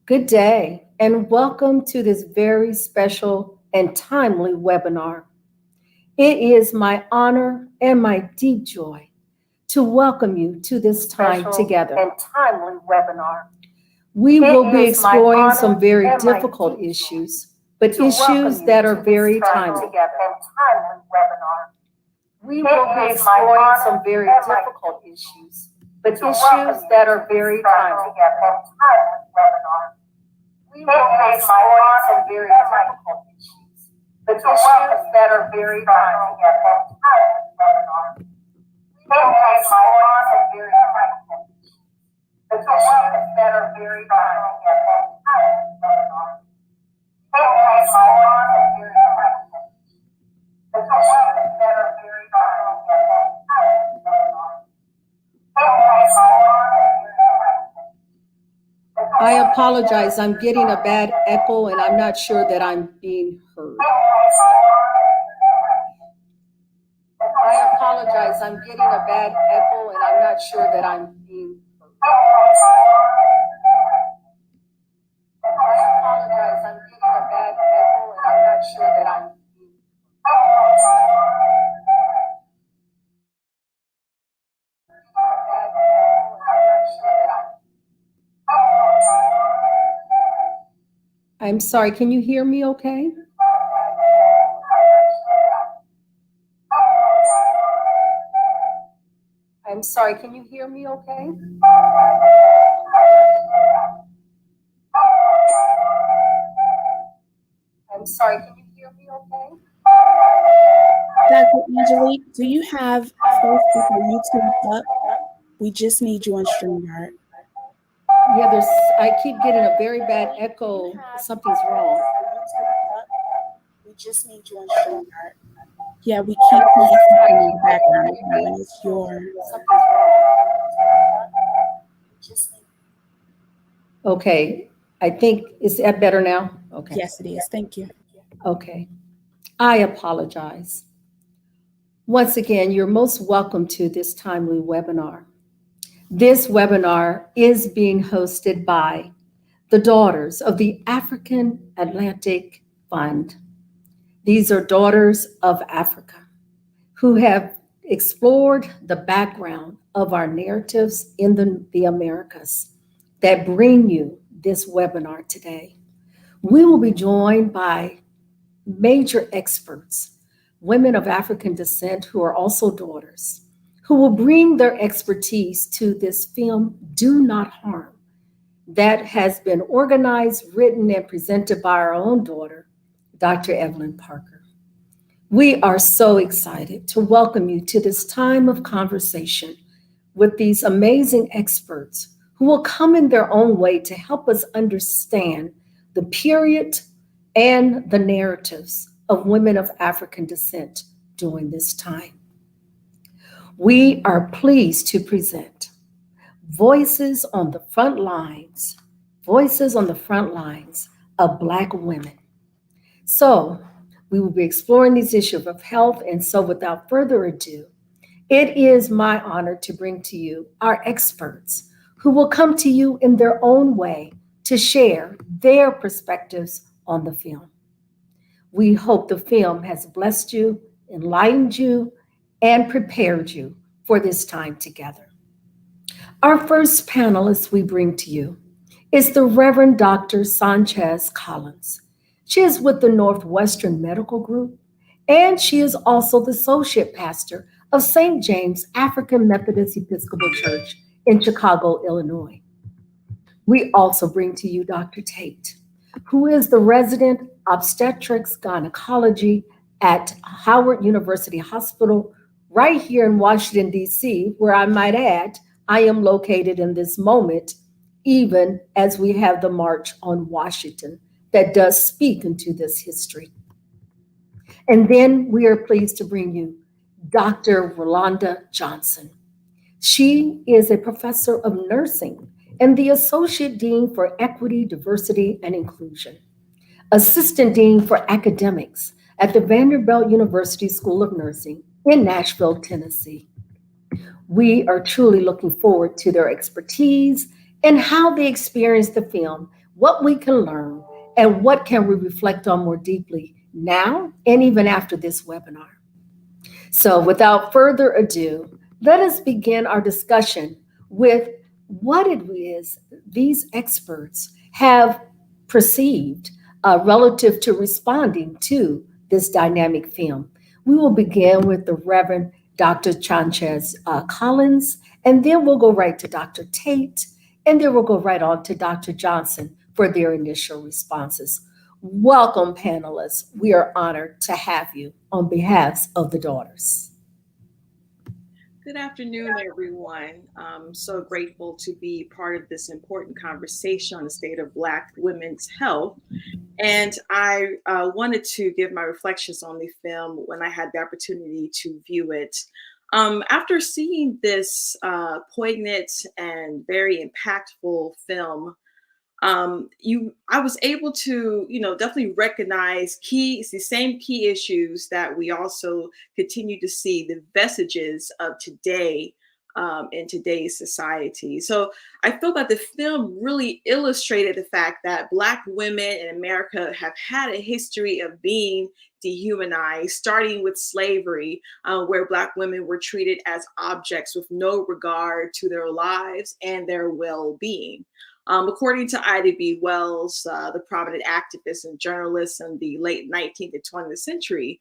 Good day, and welcome to this very special and timely webinar. It is my honor and my deep joy to welcome you to this time together. And timely webinar. We will be exploring some very difficult issues, but issues that are very timely. We will be exploring some very difficult issues, but issues that are very timely. We will be exploring some very difficult issues, but issues that are very timely. We will be exploring some very difficult issues, but issues that are very timely. We will be exploring some very difficult issues, but issues that are very timely. I apologize. I'm getting a bad echo and I'm not sure that I'm being heard. I apologize. I'm getting a bad echo and I'm not sure that I'm being heard. I apologize. I'm getting a bad echo and I'm not sure that I'm being heard. I'm sorry, can you hear me okay? I'm sorry, can you hear me okay? I'm sorry, can you hear me okay? Dr. Angelique, do you have Facebook or YouTube up? We just need you on StreamYard. Yeah, I keep getting a very bad echo. Something's wrong. We just need you on StreamYard. Yeah, we keep hearing something in the background. It's your... Okay, I think, is that better now? Okay. Yes, it is. Thank you. Okay, I apologize. Once again, you're most welcome to this timely webinar. This webinar is being hosted by the Daughters of the African Atlantic Fund. These are daughters of Africa who have explored the background of our narratives in the Americas that bring you this webinar today. We will be joined by major experts, women of African descent who are also daughters, who will bring their expertise to this film, Do Not Harm, that has been organized, written, and presented by our own daughter, Dr. Evelyn Parker. We are so excited to welcome you to this time of conversation with these amazing experts who will come in their own way to help us understand the period and the narratives of women of African descent during this time. We are pleased to present voices on the front lines of Black women. So we will be exploring these issues of health, and so without further ado, it is my honor to bring to you our experts who will come to you in their own way to share their perspectives on the film. We hope the film has blessed you, enlightened you, and prepared you for this time together. Our first panelist we bring to you is the Reverend Dr. Sanchez Collins. She is with the Northwestern Medical Group, and she is also the associate pastor of St. James African Methodist Episcopal Church in Chicago, Illinois. We also bring to you Dr. Tate, who is the resident obstetrics gynecology at Howard University Hospital right here in Washington, D.C., where I might add, I am located in this moment, even as we have the March on Washington that does speak into this history. And then we are pleased to bring you Dr. Rolanda Johnson. She is a professor of nursing and the Associate Dean for Equity, Diversity, and Inclusion, Assistant Dean for Academics at the Vanderbilt University School of Nursing in Nashville, Tennessee. We are truly looking forward to their expertise and how they experienced the film what we can learn, and what can we reflect on more deeply now and even after this webinar. So without further ado, let us begin our discussion with what it is these experts have perceived relative to responding to this dynamic film. We will begin with the Reverend Dr. Chanchez Collins, and then we'll go right to Dr. Tate, and then we'll go right on to Dr. Johnson for their initial responses. Welcome, panelists. We are honored to have you on behalf of the daughters. Good afternoon, everyone. I'm so grateful to be part of this important conversation on the state of Black women's health. And I wanted to give my reflections on the film when I had the opportunity to view it. After seeing this poignant and very impactful film, I was able to, definitely recognize the same key issues that we also continue to see the vestiges of today in today's society. So I feel that the film really illustrated the fact that Black women in America have had a history of being dehumanized, starting with slavery, where Black women were treated as objects with no regard to their lives and their well-being. According to Ida B. Wells, the prominent activist and journalist in the late 19th and 20th century,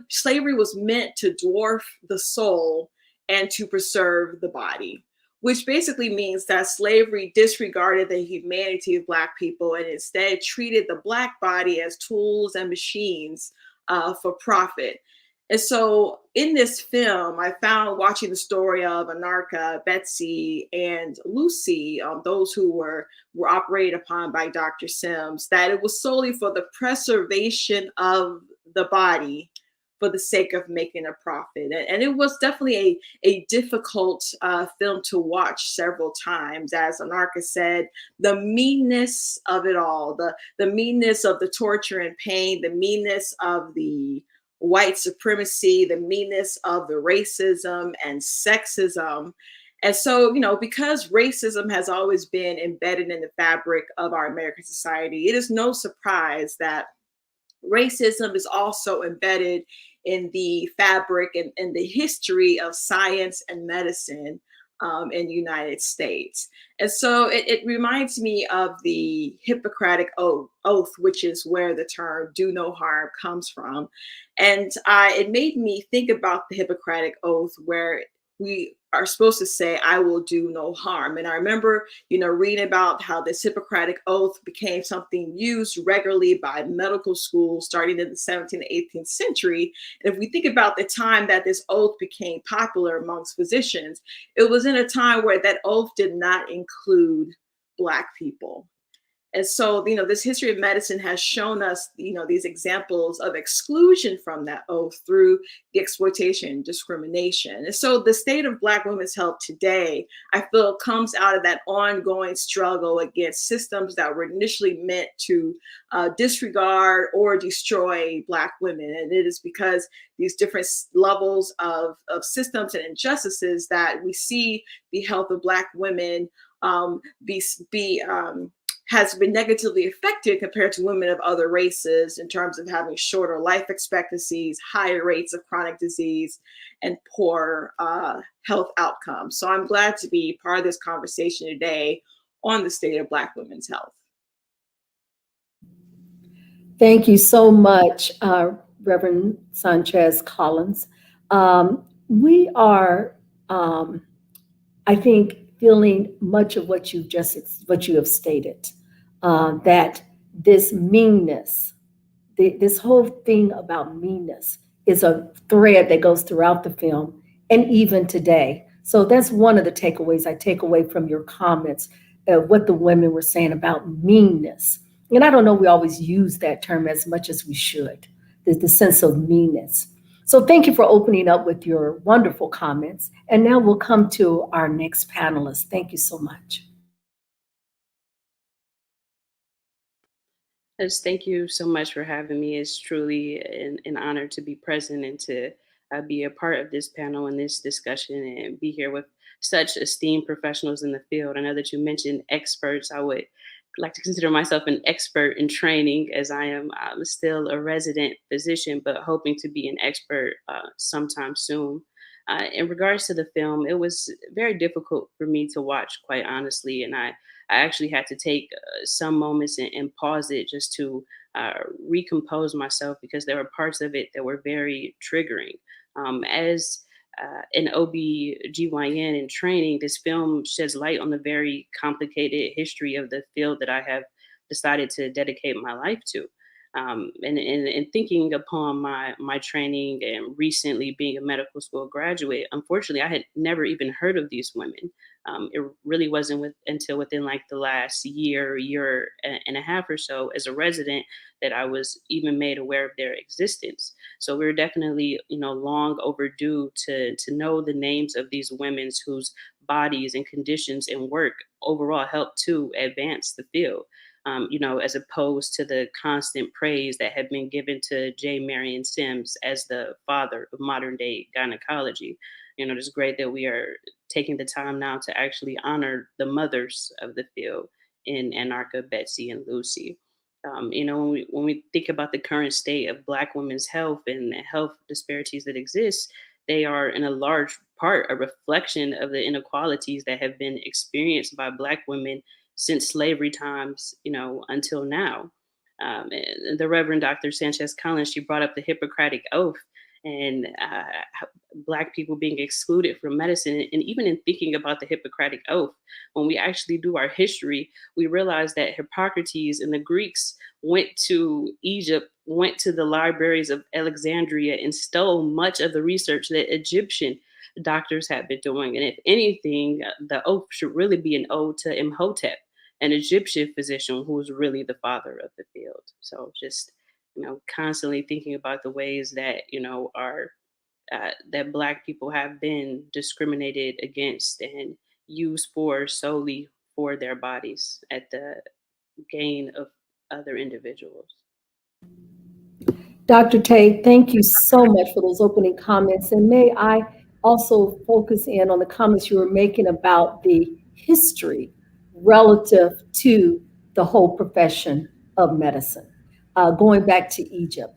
slavery was meant to dwarf the soul and to preserve the body, which basically means that slavery disregarded the humanity of Black people and instead treated the Black body as tools and machines for profit. And so in this film, I found watching the story of Anarcha, Betsy, and Lucy, those who were operated upon by Dr. Sims, that it was solely for the preservation of the body for the sake of making a profit. And it was definitely a difficult film to watch several times. As Anarcha said, the meanness of it all, the meanness of the torture and pain, the meanness of the white supremacy, the meanness of the racism and sexism. And so, because racism has always been embedded in the fabric of our American society, it is no surprise that racism is also embedded in the fabric and the history of science and medicine in the United States. And so it reminds me of the Hippocratic Oath, which is where the term do no harm comes from. And it made me think about the Hippocratic Oath, where we are supposed to say, I will do no harm. And I remember, reading about how this Hippocratic Oath became something used regularly by medical schools starting in the 17th and 18th century. And if we think about the time that this oath became popular amongst physicians, it was in a time where that oath did not include Black people. And so, this history of medicine has shown us, these examples of exclusion from that oath through the exploitation and discrimination. And so the state of Black women's health today, I feel, comes out of that ongoing struggle against systems that were initially meant to disregard or destroy Black women. And it is because these different levels of systems and injustices that we see the health of Black women has been negatively affected compared to women of other races in terms of having shorter life expectancies, higher rates of chronic disease, and poor health outcomes. So I'm glad to be part of this conversation today on the state of Black women's health. Thank you so much, Reverend Sanchez Collins. We are, I think, feeling much of what you have stated, that this meanness, this whole thing about meanness is a thread that goes throughout the film and even today. So that's one of the takeaways I take away from your comments, what the women were saying about meanness. And I don't know we always use that term as much as we should, the sense of meanness. So thank you for opening up with your wonderful comments. And now we'll come to our next panelist. Thank you so much. Yes, thank you so much for having me. It's truly an honor to be present and to be a part of this panel and this discussion and be here with such esteemed professionals in the field. I know that you mentioned experts. I would like to consider myself an expert in training, as I'm still a resident physician, but hoping to be an expert sometime soon. In regards to the film, it was very difficult for me to watch, quite honestly, and I actually had to take some moments and pause it just to recompose myself because there were parts of it that were very triggering. As an OB/GYN in training, this film sheds light on the very complicated history of the field that I have decided to dedicate my life to. And thinking upon my training and recently being a medical school graduate, unfortunately, I had never even heard of these women. It really wasn't until within like the last year and a half or so as a resident that I was even made aware of their existence. So we're definitely, long overdue to know the names of these women whose bodies and conditions and work overall help to advance the field. As opposed to the constant praise that had been given to J. Marion Sims as the father of modern day gynecology. It's great that we are taking the time now to actually honor the mothers of the field in Anarcha, Betsy, and Lucy. When we think about the current state of Black women's health and the health disparities that exist, they are in a large part a reflection of the inequalities that have been experienced by Black women since slavery times, until now. And the Reverend Dr. Sanchez Collins, she brought up the Hippocratic Oath and Black people being excluded from medicine. And even in thinking about the Hippocratic Oath, when we actually do our history, we realize that Hippocrates and the Greeks went to Egypt, went to the libraries of Alexandria, and stole much of the research that Egyptian doctors had been doing. And if anything, the oath should really be an ode to Imhotep, an Egyptian physician who was really the father of the field. So just, constantly thinking about the ways that, are that Black people have been discriminated against and used for solely for their bodies at the gain of other individuals. Dr. Tate, thank you so much for those opening comments. And may I also focus in on the comments you were making about the history relative to the whole profession of medicine, going back to Egypt.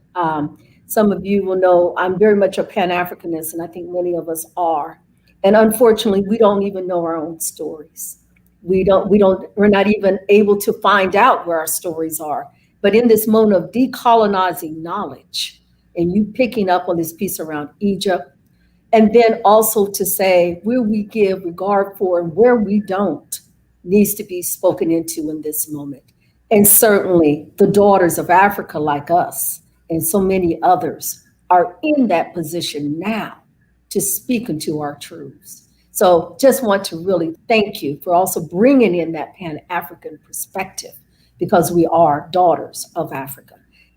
Some of you will know I'm very much a Pan-Africanist, and I think many of us are. And unfortunately, we don't even know our own stories. We're not even able to find out where our stories are. But in this moment of decolonizing knowledge, and you picking up on this piece around Egypt, and then also to say where we give regard for and where we don't needs to be spoken into in this moment. And certainly the daughters of Africa, like us, and so many others, are in that position now to speak into our truths. So just want to really thank you for also bringing in that Pan-African perspective, because we are daughters of Africa.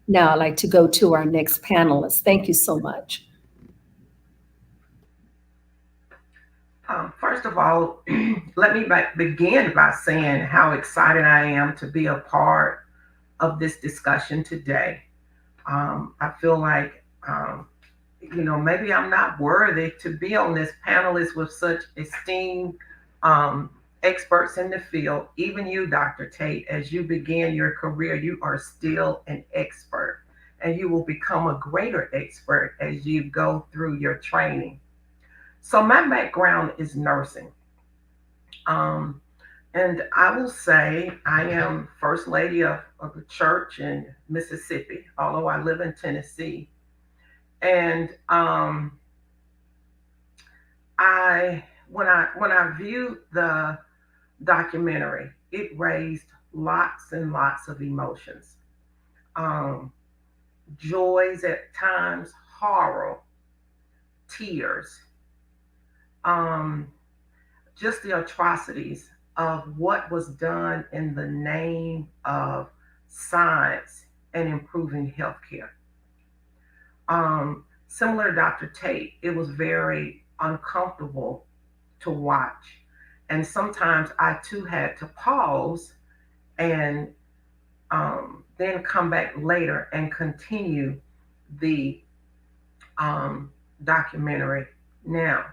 Now I'd like to go to our next panelist. Thank you so much. First of all, let me begin by saying how excited I am to be a part of this discussion today. I feel like, maybe I'm not worthy to be on this panelist with such esteemed experts in the field. Even you, Dr. Tate, as you begin your career, you are still an expert, and you will become a greater expert as you go through your training. So my background is nursing. And I will say I am First Lady of the church in Mississippi, although I live in Tennessee. And when I viewed the documentary, it raised lots and lots of emotions. Joys at times, horror, tears. Just the atrocities of what was done in the name of science and improving healthcare. Similar to Dr. Tate, it was very uncomfortable to watch. And sometimes I too had to pause and then come back later and continue the documentary. Now,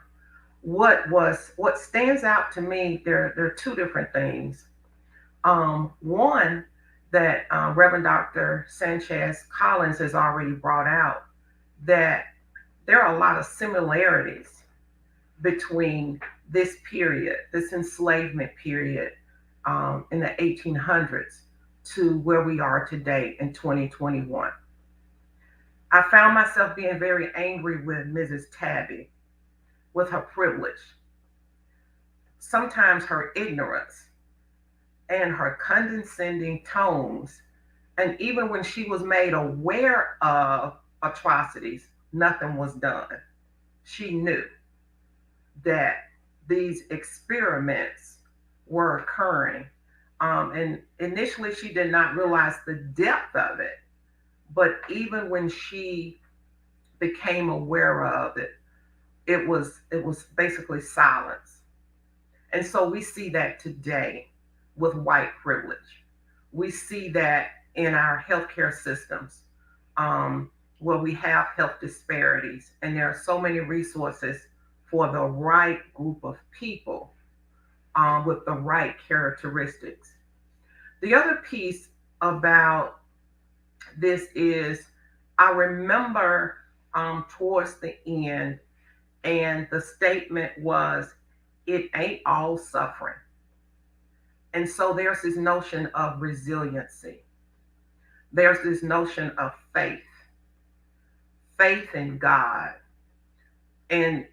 what stands out to me, there are two different things. One that Reverend Dr. Sanchez Collins has already brought out, that there are a lot of similarities between this period, this enslavement period in the 1800s to where we are today in 2021. I found myself being very angry with Mrs. Tabby, with her privilege, sometimes her ignorance, and her condescending tones. And even when she was made aware of atrocities, nothing was done. She knew that these experiments were occurring. And initially, she did not realize the depth of it. But even when she became aware of it, it was basically silence. And so we see that today with white privilege. We see that in our healthcare systems, where we have health disparities, and there are so many resources for the right group of people with the right characteristics. The other piece about this is I remember towards the end, and the statement was, it ain't all suffering. And so there's this notion of resiliency. There's this notion of faith, faith in God. And,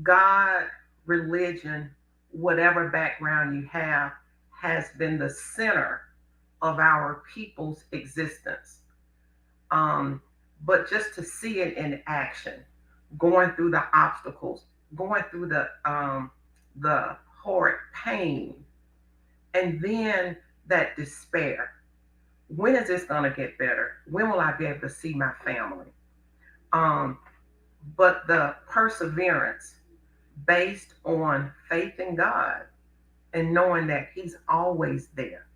God, religion, whatever background you have, has been the center of our people's existence. But just to see it in action, going through the obstacles, going through the horrid pain, and then that despair. When is this going to get better? When will I be able to see my family? But the perseverance based on faith in God and knowing that He's always there,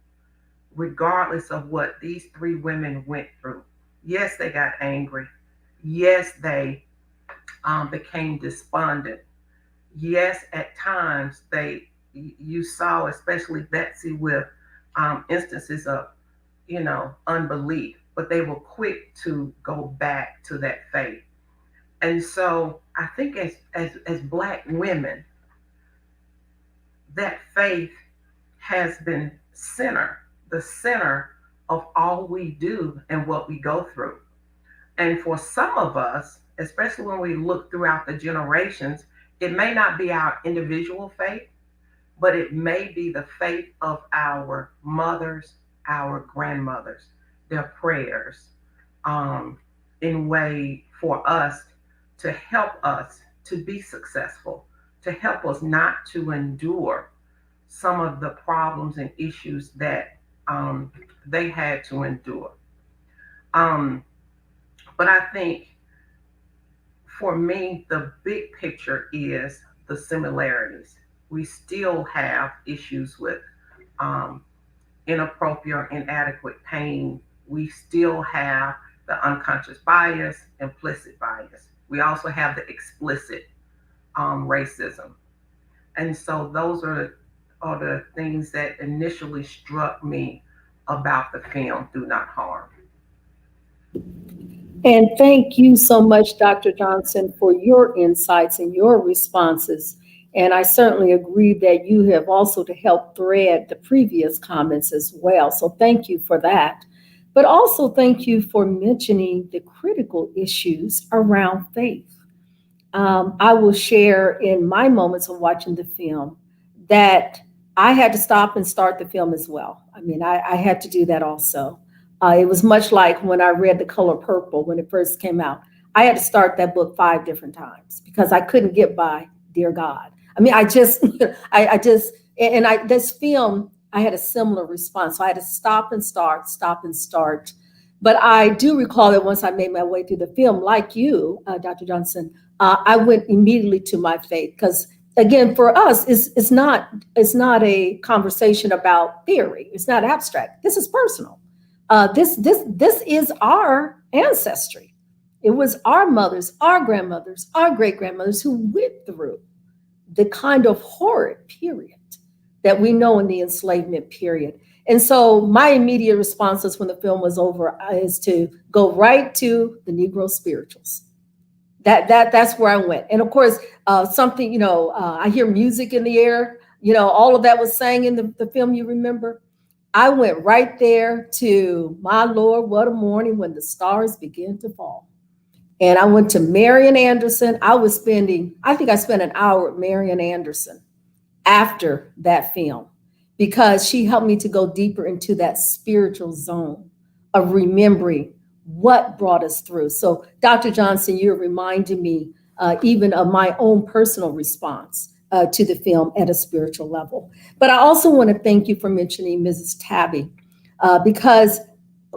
regardless of what these three women went through. Yes, they got angry. Yes, they became despondent. Yes, at times you saw, especially Betsy, with instances of, unbelief, but they were quick to go back to that faith. And so I think as Black women, that faith has been the center of all we do and what we go through. And for some of us, especially when we look throughout the generations, it may not be our individual faith, but it may be the faith of our mothers, our grandmothers, their prayers, in way for us to help us to be successful, to help us not to endure some of the problems and issues that they had to endure. But I think for me, the big picture is the similarities. We still have issues with inappropriate or inadequate pain. We still have the unconscious bias, implicit bias. We also have the explicit racism. And so those are the things that initially struck me about the film Do Not Harm. And thank you so much, Dr. Johnson, for your insights and your responses. And I certainly agree that you have also to help thread the previous comments as well. So thank you for that. But also thank you for mentioning the critical issues around faith. I will share in my moments of watching the film that I had to stop and start the film as well. I mean, I had to do that also. It was much like when I read The Color Purple when it first came out. I had to start that book 5 different times because I couldn't get by Dear God. I mean, this film, I had a similar response. So I had to stop and start. But I do recall that once I made my way through the film, like you, Dr. Johnson, I went immediately to my faith because, again, for us, it's not a conversation about theory. It's not abstract. This is personal. This is our ancestry. It was our mothers, our grandmothers, our great grandmothers who went through the kind of horrid period that we know in the enslavement period. And so my immediate responses when the film was over is to go right to the Negro spirituals. That's where I went. And of course, something, I hear music in the air, all of that was sang in the film, you remember? I went right there to My Lord, What a Morning When the Stars Begin to Fall. And I went to Marian Anderson. I think I spent an hour with Marian Anderson after that film because she helped me to go deeper into that spiritual zone of remembering what brought us through. So, Dr. Johnson, you're reminding me even of my own personal response to the film at a spiritual level. But I also want to thank you for mentioning Mrs. Tabby because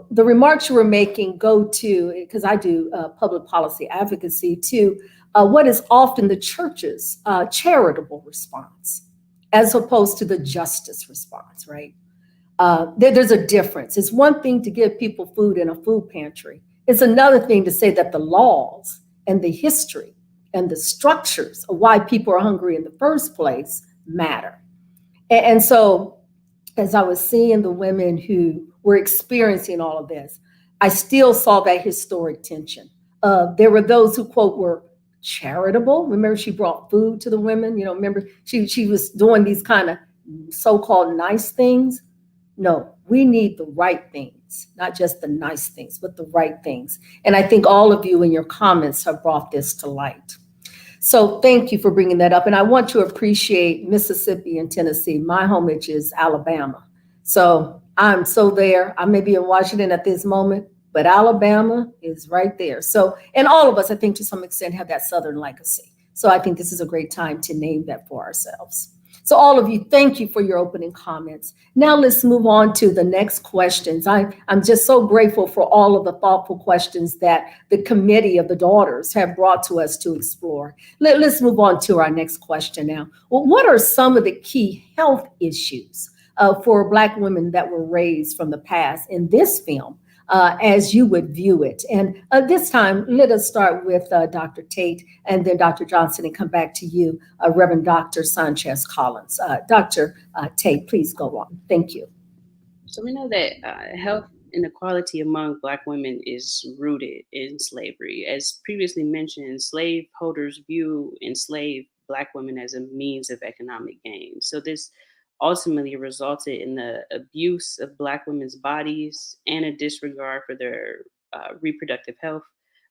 the remarks you were making go to, because I do public policy advocacy, to what is often the church's charitable response as opposed to the justice response, right? There's a difference. It's one thing to give people food in a food pantry. It's another thing to say that the laws and the history and the structures of why people are hungry in the first place matter. And so as I was seeing the women who were experiencing all of this, I still saw that historic tension. There were those who, quote, were charitable. Remember, she brought food to the women. Remember, she was doing these kind of so-called nice things. No, we need the right things, not just the nice things, but the right things. And I think all of you in your comments have brought this to light. So thank you for bringing that up. And I want to appreciate Mississippi and Tennessee. My homage is Alabama. So I'm so there. I may be in Washington at this moment, but Alabama is right there. So, and all of us, I think to some extent, have that Southern legacy. So I think this is a great time to name that for ourselves. So all of you, thank you for your opening comments. Now let's move on to the next questions. I'm just so grateful for all of the thoughtful questions that the committee of the daughters have brought to us to explore. Let's move on to our next question now. Well, what are some of the key health issues for Black women that were raised from the past in this film? As you would view it. And this time, let us start with Dr. Tate and then Dr. Johnson and come back to you, Reverend Dr. Sanchez Collins. Dr. Tate, please go on. Thank you. So we know that health inequality among Black women is rooted in slavery. As previously mentioned, slaveholders view enslaved Black women as a means of economic gain. So this ultimately resulted in the abuse of Black women's bodies and a disregard for their reproductive health.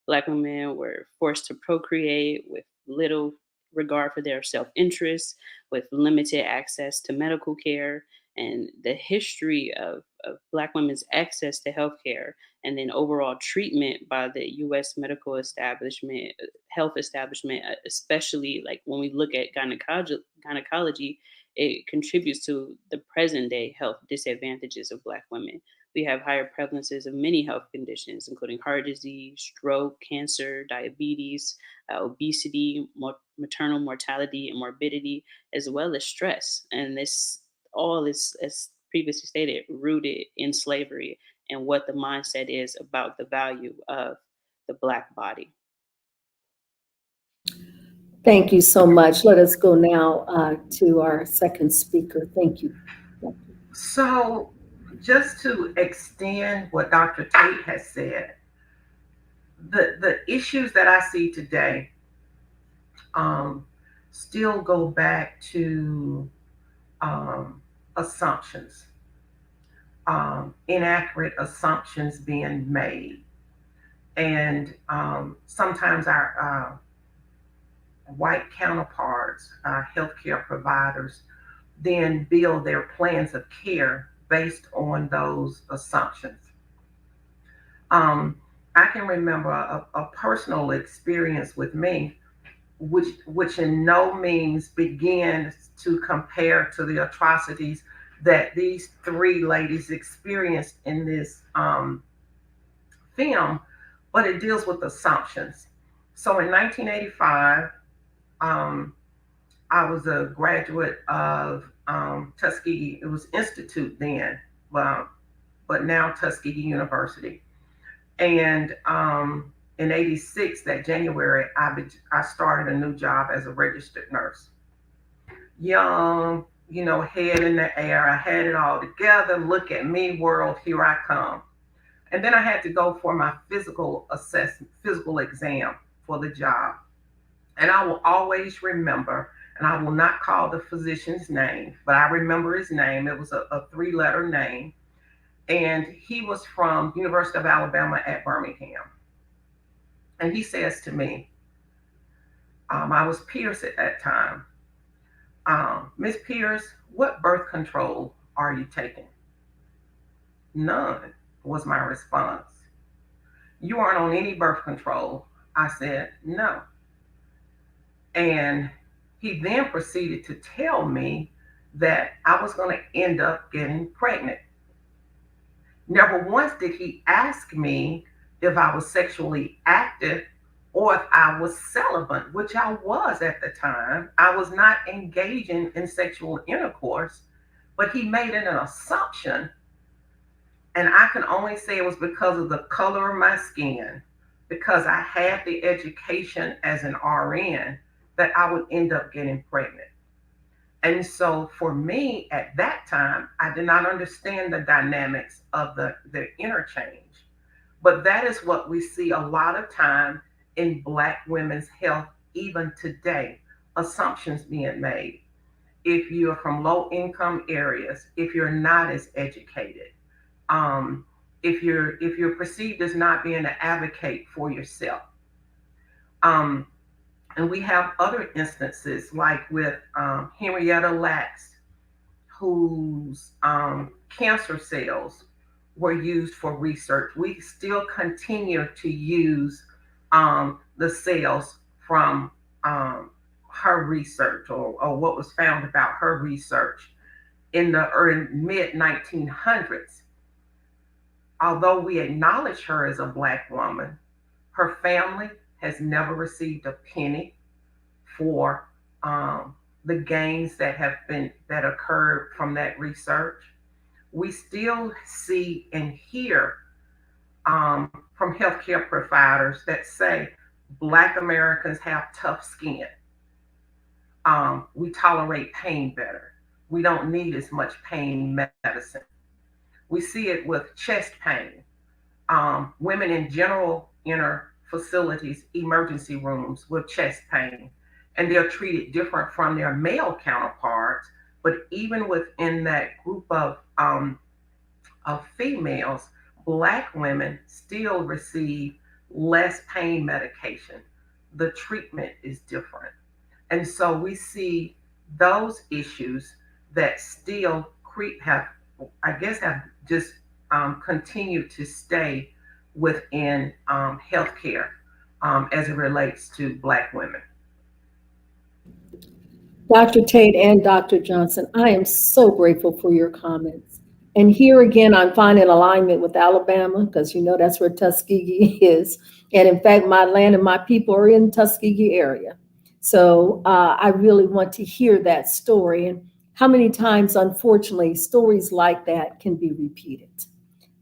Black women were forced to procreate with little regard for their self-interest, with limited access to medical care, and the history of Black women's access to healthcare and then overall treatment by the U.S. medical establishment, health establishment, especially like when we look at gynecology, it contributes to the present day health disadvantages of Black women. We have higher prevalences of many health conditions, including heart disease, stroke, cancer, diabetes, obesity, maternal mortality and morbidity, as well as stress. And this all is, as previously stated, rooted in slavery and what the mindset is about the value of the Black body. Thank you so much. Let us go now to our second speaker. Thank you. So, just to extend what Dr. Tate has said, the issues that I see today still go back to assumptions, inaccurate assumptions being made. And sometimes our white counterparts, healthcare providers, then build their plans of care based on those assumptions. I can remember a personal experience with me, which in no means begins to compare to the atrocities that these three ladies experienced in this film, but it deals with assumptions. So in 1985, I was a graduate of Tuskegee. It was Institute then, but now Tuskegee University. And in '86, that January, I started a new job as a registered nurse. Young, head in the air. I had it all together. Look at me, world, here I come. And then I had to go for my physical exam for the job. And I will always remember, and I will not call the physician's name, but I remember his name. It was a three-letter name. And he was from University of Alabama at Birmingham. And he says to me, I was Pierce at that time. Miss Pierce, what birth control are you taking? None, was my response. You aren't on any birth control. I said, no. And he then proceeded to tell me that I was going to end up getting pregnant. Never once did he ask me if I was sexually active or if I was celibate, which I was at the time. I was not engaging in sexual intercourse, but he made an assumption. And I can only say it was because of the color of my skin, because I had the education as an RN, that I would end up getting pregnant. And so for me at that time, I did not understand the dynamics of the interchange. But that is what we see a lot of time in Black women's health, even today, assumptions being made. If you're from low income areas, if you're not as educated, if you're perceived as not being an advocate for yourself. And we have other instances like with Henrietta Lacks, whose cancer cells were used for research. We still continue to use the cells from her research, or what was found about her research in the mid 1900s. Although we acknowledge her as a Black woman, her family has never received a penny for the gains that occurred from that research. We still see and hear from healthcare providers that say Black Americans have tough skin. We tolerate pain better. We don't need as much pain medicine. We see it with chest pain. Women in general enter facilities, emergency rooms with chest pain, and they're treated different from their male counterparts. But even within that group of females, Black women still receive less pain medication. The treatment is different. And so we see those issues that still have just continued to stay within healthcare as it relates to Black women. Dr. Tate and Dr. Johnson, I am so grateful for your comments. And here again, I'm finding alignment with Alabama, because that's where Tuskegee is. And in fact, my land and my people are in Tuskegee area. So I really want to hear that story, and how many times, unfortunately, stories like that can be repeated,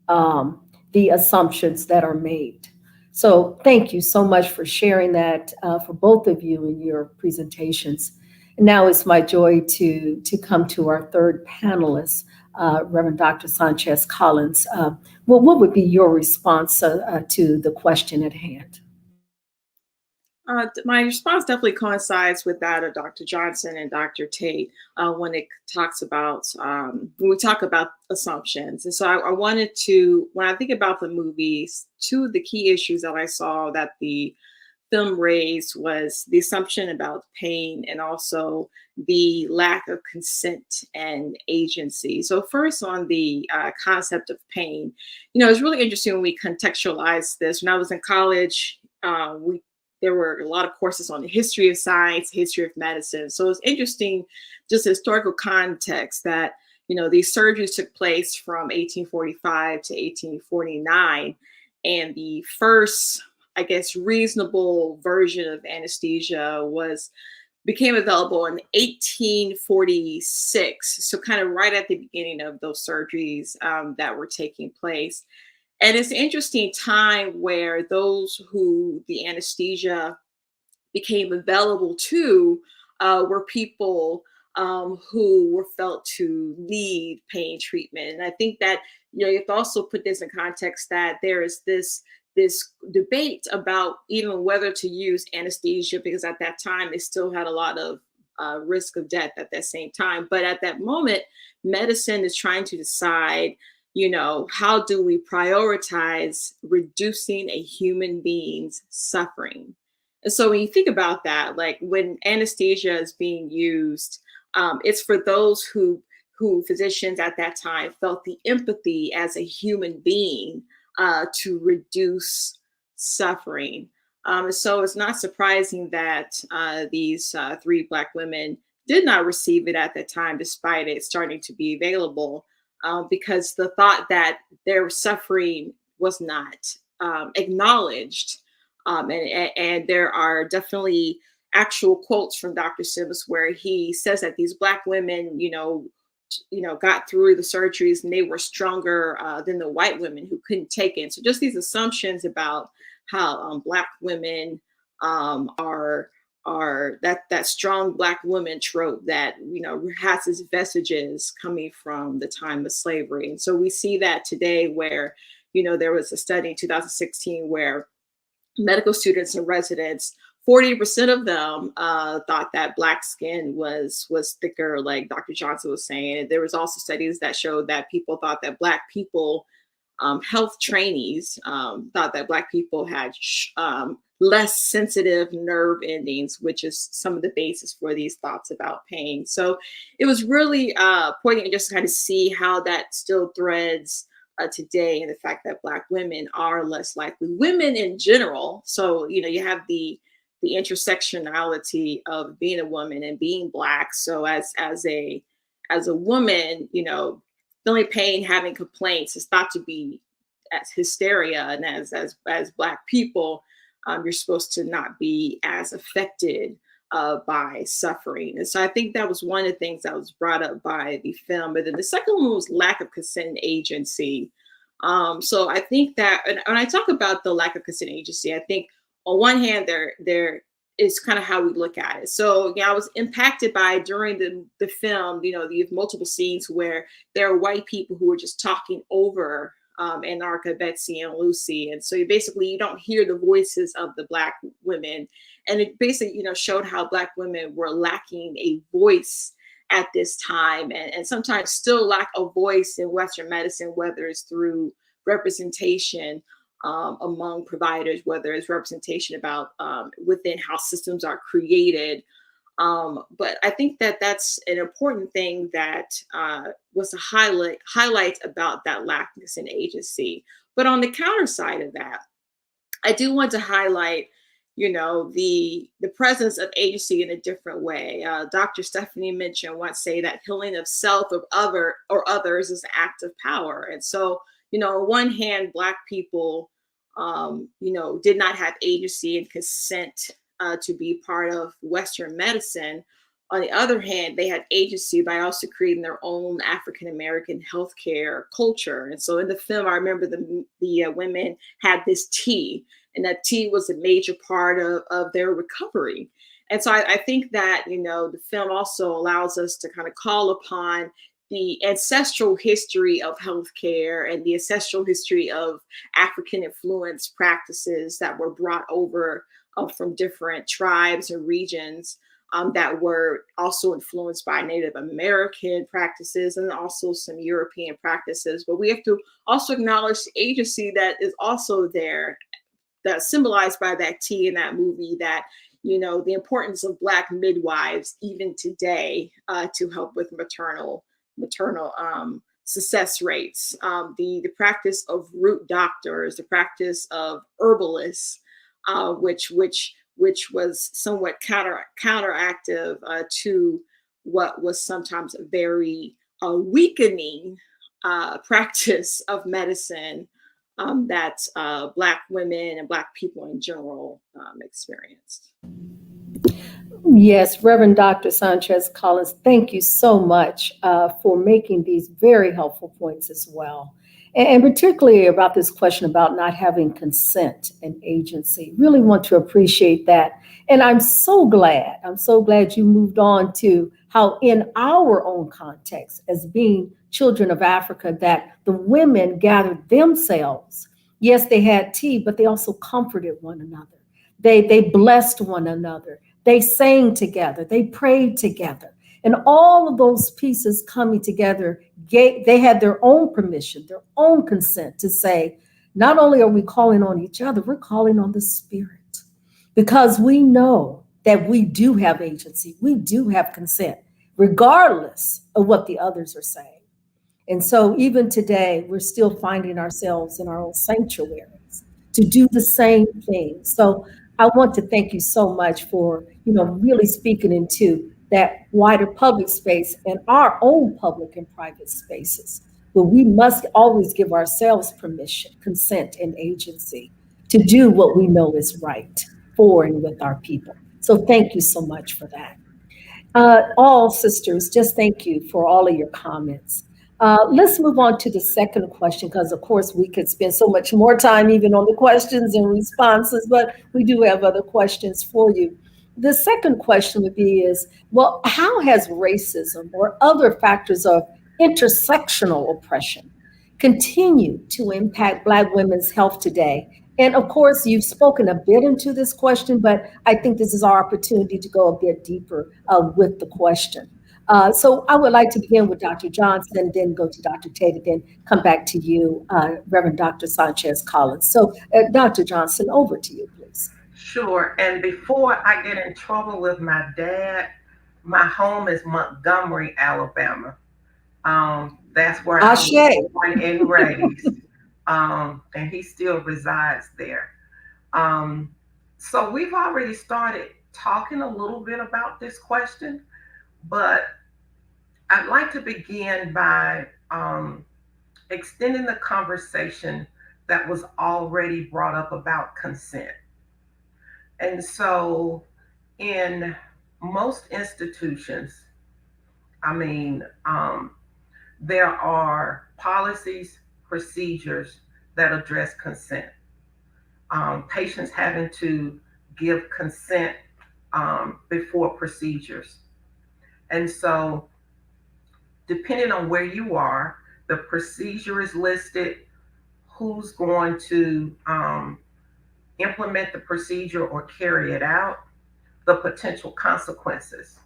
the assumptions that are made. So thank you so much for sharing that for both of you in your presentations. And now it's my joy to come to our third panelist, Reverend Dr. Sanchez Collins. What would be your response to the question at hand? My response definitely coincides with that of Dr. Johnson and Dr. Tate when it talks about when we talk about assumptions. And so I wanted to, when I think about the movies, two of the key issues that I saw that the film raised was the assumption about pain and also the lack of consent and agency. So first on the concept of pain, it's really interesting when we contextualize this. When I was in college, there were a lot of courses on the history of science, history of medicine. So it's interesting, just historical context, that these surgeries took place from 1845 to 1849, and the first, I guess, reasonable version of anesthesia became available in 1846. So kind of right at the beginning of those surgeries that were taking place. And it's an interesting time where those who the anesthesia became available to were people who were felt to need pain treatment. And I think that, you know, you have to also put this in context that there is this debate about even whether to use anesthesia, because at that time they still had a lot of risk of death at that same time. But at that moment, medicine is trying to decide, you know, how do we prioritize reducing a human being's suffering? And so when you think about that, like when anesthesia is being used, it's for those who physicians at that time felt the empathy as a human being to reduce suffering. So it's not surprising that these 3 Black women did not receive it at the time, despite it starting to be available, because the thought that their suffering was not acknowledged. And there are definitely actual quotes from Dr. Sims where he says that these Black women, got through the surgeries and they were stronger than the white women who couldn't take it. So just these assumptions about how Black women are that strong Black woman trope that, has its vestiges coming from the time of slavery. And so we see that today where, there was a study in 2016 where medical students and residents, 40% of them thought that Black skin was thicker, like Dr. Johnson was saying. There was also studies that showed that people thought that Black people, health trainees, thought that Black people had less sensitive nerve endings, which is some of the basis for these thoughts about pain. So it was really poignant just to kind of see how that still threads today, and the fact that Black women are less likely, women in general. So, you have the intersectionality of being a woman and being Black. So as a woman, feeling pain, having complaints is thought to be as hysteria, and as Black people, you're supposed to not be as affected by suffering. And so I think that was one of the things that was brought up by the film. But then the second one was lack of consent and agency. So I think that when I talk about the lack of consent and agency, I think on one hand, there is kind of how we look at it. So I was impacted by, during the film, you have multiple scenes where there are white people who are just talking over Anarcha, Betsy, and Lucy. And so you don't hear the voices of the Black women. And it basically, showed how Black women were lacking a voice at this time, and sometimes still lack a voice in Western medicine, whether it's through representation among providers, whether it's representation about within how systems are created. But I think that that's an important thing that was a highlight about that lack of consent agency. But on the counter side of that, I do want to highlight, the presence of agency in a different way. Dr. Stephanie Minchin once say that healing of self or others is an act of power. And so, on one hand, Black people, did not have agency and consent to be part of Western medicine. On the other hand, they had agency by also creating their own African-American healthcare culture. And so in the film, I remember the women had this tea, and that tea was a major part of their recovery. And so I think that, the film also allows us to kind of call upon the ancestral history of healthcare and the ancestral history of African influenced practices that were brought over from different tribes and regions that were also influenced by Native American practices and also some European practices. But we have to also acknowledge the agency that is also there, that's symbolized by that tea in that movie, that, the importance of Black midwives even today to help with maternal success rates, the practice of root doctors, the practice of herbalists, which was somewhat counteractive to what was sometimes a very weakening practice of medicine that Black women and Black people in general experienced. Yes, Reverend Dr. Sanchez Collins, thank you so much for making these very helpful points as well. And particularly about this question about not having consent and agency. Really want to appreciate that. And I'm so glad you moved on to how in our own context, as being children of Africa, that the women gathered themselves. Yes, they had tea, but they also comforted one another. They blessed one another. They sang together. They prayed together. And all of those pieces coming together, they had their own permission, their own consent to say, not only are we calling on each other, we're calling on the Spirit. Because we know that we do have agency, we do have consent, regardless of what the others are saying. And so even today, we're still finding ourselves in our own sanctuaries to do the same thing. So I want to thank you so much for, really speaking into that wider public space and our own public and private spaces, where we must always give ourselves permission, consent, and agency to do what we know is right for and with our people. So thank you so much for that. All sisters, just thank you for all of your comments. Let's move on to the second question, because of course we could spend so much more time even on the questions and responses, but we do have other questions for you. The second question would be well, how has racism or other factors of intersectional oppression continued to impact Black women's health today? And of course, you've spoken a bit into this question, but I think this is our opportunity to go a bit deeper with the question. So I would like to begin with Dr. Johnson, then go to Dr. Tate, and then come back to you, Reverend Dr. Sanchez Collins. So Dr. Johnson, over to you, please. Sure. And before I get in trouble with my dad, my home is Montgomery, Alabama. That's where I was born and raised. And he still resides there. So we've already started talking a little bit about this question, but I'd like to begin by extending the conversation that was already brought up about consent. And so in most institutions, there are policies, procedures that address consent. Patients having to give consent before procedures. And so depending on where you are, the procedure is listed, who's going to implement the procedure or carry it out, the potential consequences,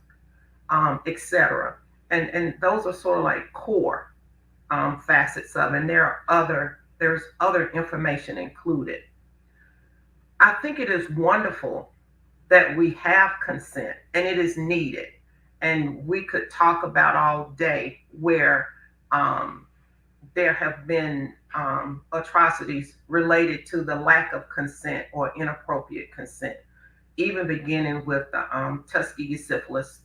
etc. And those are sort of like core facets of, and there's other information included. I think it is wonderful that we have consent, and it is needed. And we could talk about all day where there have been atrocities related to the lack of consent or inappropriate consent, even beginning with the Tuskegee syphilis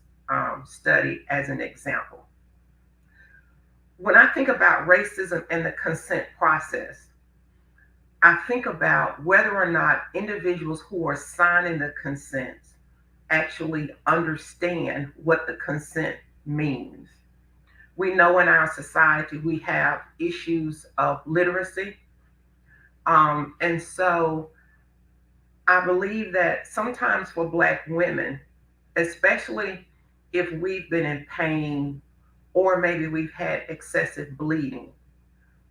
study as an example. When I think about racism and the consent process, I think about whether or not individuals who are signing the consent actually understand what the consent means. We know in our society we have issues of literacy. And so I believe that sometimes for Black women, especially if we've been in pain, or maybe we've had excessive bleeding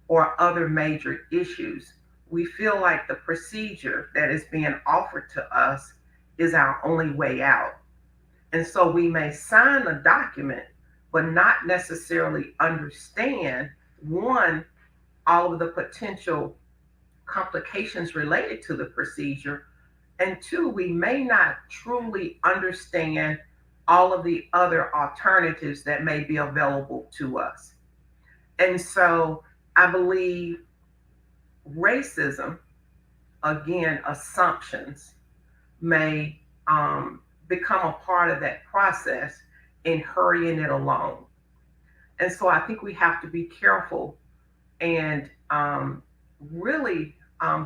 or other major issues, we feel like the procedure that is being offered to us is our only way out. And so we may sign a document, but not necessarily understand, one, all of the potential complications related to the procedure, and two, we may not truly understand all of the other alternatives that may be available to us. And so I believe racism, again, assumptions may become a part of that process in hurrying it along. And so I think we have to be careful and really,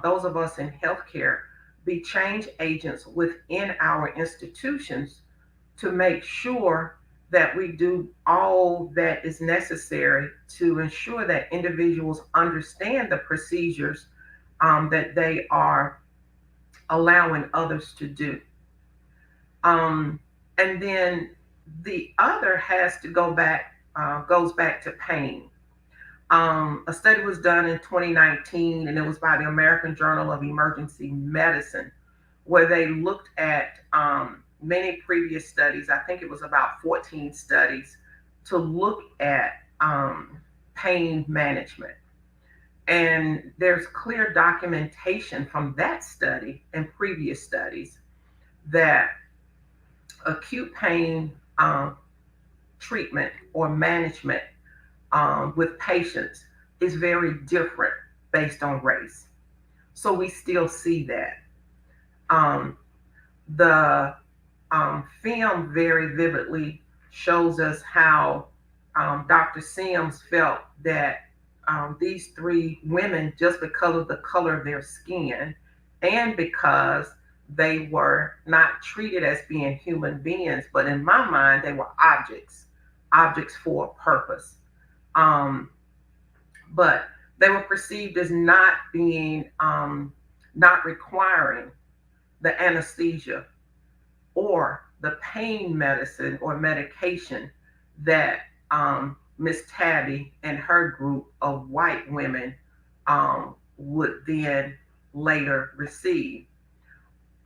those of us in healthcare, be change agents within our institutions to make sure that we do all that is necessary to ensure that individuals understand the procedures that they are allowing others to do. And then the other has to goes back to pain. A study was done in 2019, and it was by the American Journal of Emergency Medicine, where they looked at many previous studies. I think it was about 14 studies to look at pain management. And there's clear documentation from that study and previous studies that acute pain treatment or management with patients is very different based on race. So we still see that. The film very vividly shows us how Dr. Sims felt that these three women, just because of the color of their skin and because they were not treated as being human beings, but in my mind, they were objects for a purpose. But they were perceived as not being, not requiring the anesthesia or the pain medicine or medication that Miss Tabby and her group of white women would then later receive.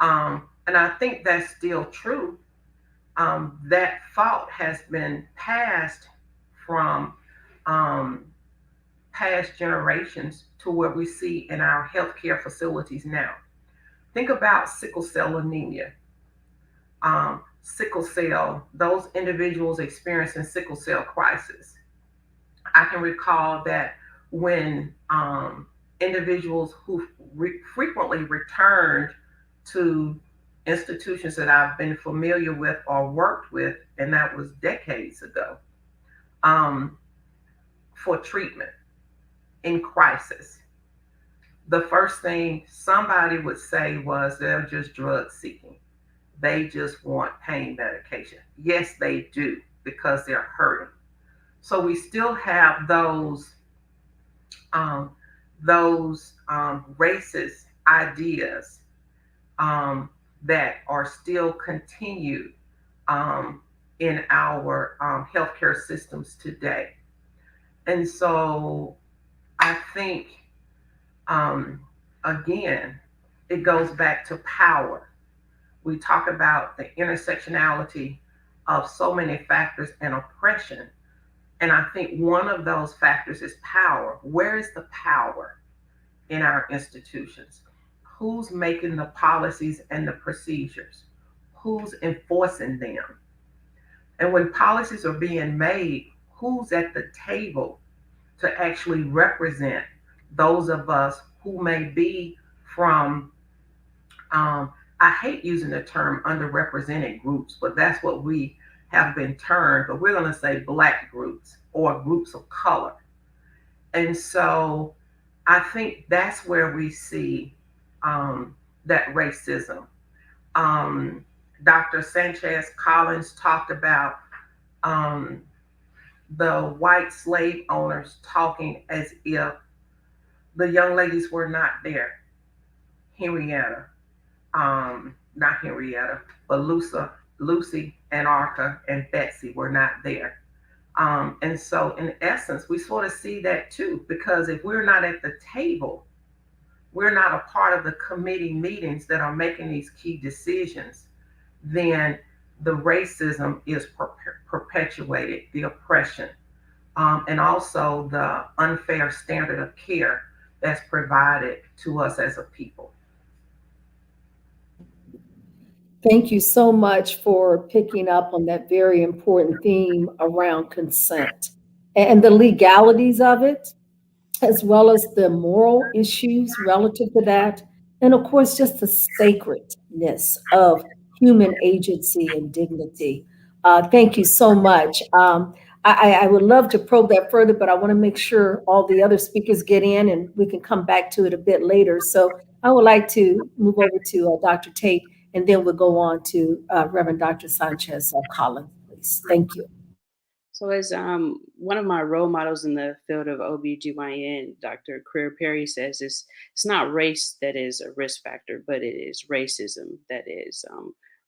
And I think that's still true. That thought has been passed from past generations to what we see in our healthcare facilities now. Think about sickle cell anemia. Sickle cell, those individuals experiencing sickle cell crisis. I can recall that when individuals who frequently returned to institutions that I've been familiar with or worked with, and that was decades ago, for treatment in crisis, the first thing somebody would say was they're just drug seeking. They just want pain medication. Yes, they do, because they're hurting. So we still have those racist ideas that are still continued in our healthcare systems today. And so I think, again, it goes back to power. We talk about the intersectionality of so many factors and oppression. And I think one of those factors is power. Where is the power in our institutions? Who's making the policies and the procedures? Who's enforcing them? And when policies are being made, who's at the table to actually represent those of us who may be from, I hate using the term underrepresented groups, but that's what we have been termed, but we're going to say Black groups or groups of color. And so I think that's where we see that racism. Dr. Sanchez Collins talked about the white slave owners talking as if the young ladies were not there. Not Henrietta, but Lucy and Arthur and Betsy were not there. And so in essence, we sort of see that too, because if we're not at the table, we're not a part of the committee meetings that are making these key decisions, then the racism is perpetuated, the oppression, and also the unfair standard of care that's provided to us as a people. Thank you so much for picking up on that very important theme around consent and the legalities of it, as well as the moral issues relative to that. And of course, just the sacredness of human agency and dignity. Thank you so much. I would love to probe that further, but I want to make sure all the other speakers get in and we can come back to it a bit later. So I would like to move over to Dr. Tate, and then we'll go on to Reverend Dr. Sanchez Collins, please. please. Thank you. So as one of my role models in the field of OBGYN, Dr. Career Perry says, it's not race that is a risk factor, but it is racism that is.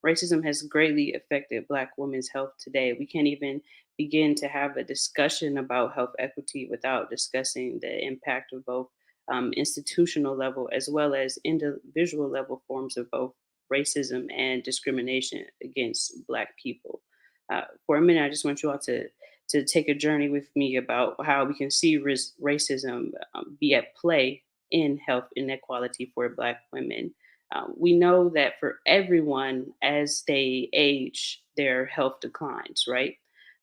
Racism has greatly affected Black women's health today. We can't even begin to have a discussion about health equity without discussing the impact of both institutional level as well as individual level forms of both racism and discrimination against Black people. For a minute, I just want you all to take a journey with me about how we can see racism be at play in health inequality for Black women. We know that for everyone, as they age, their health declines, right?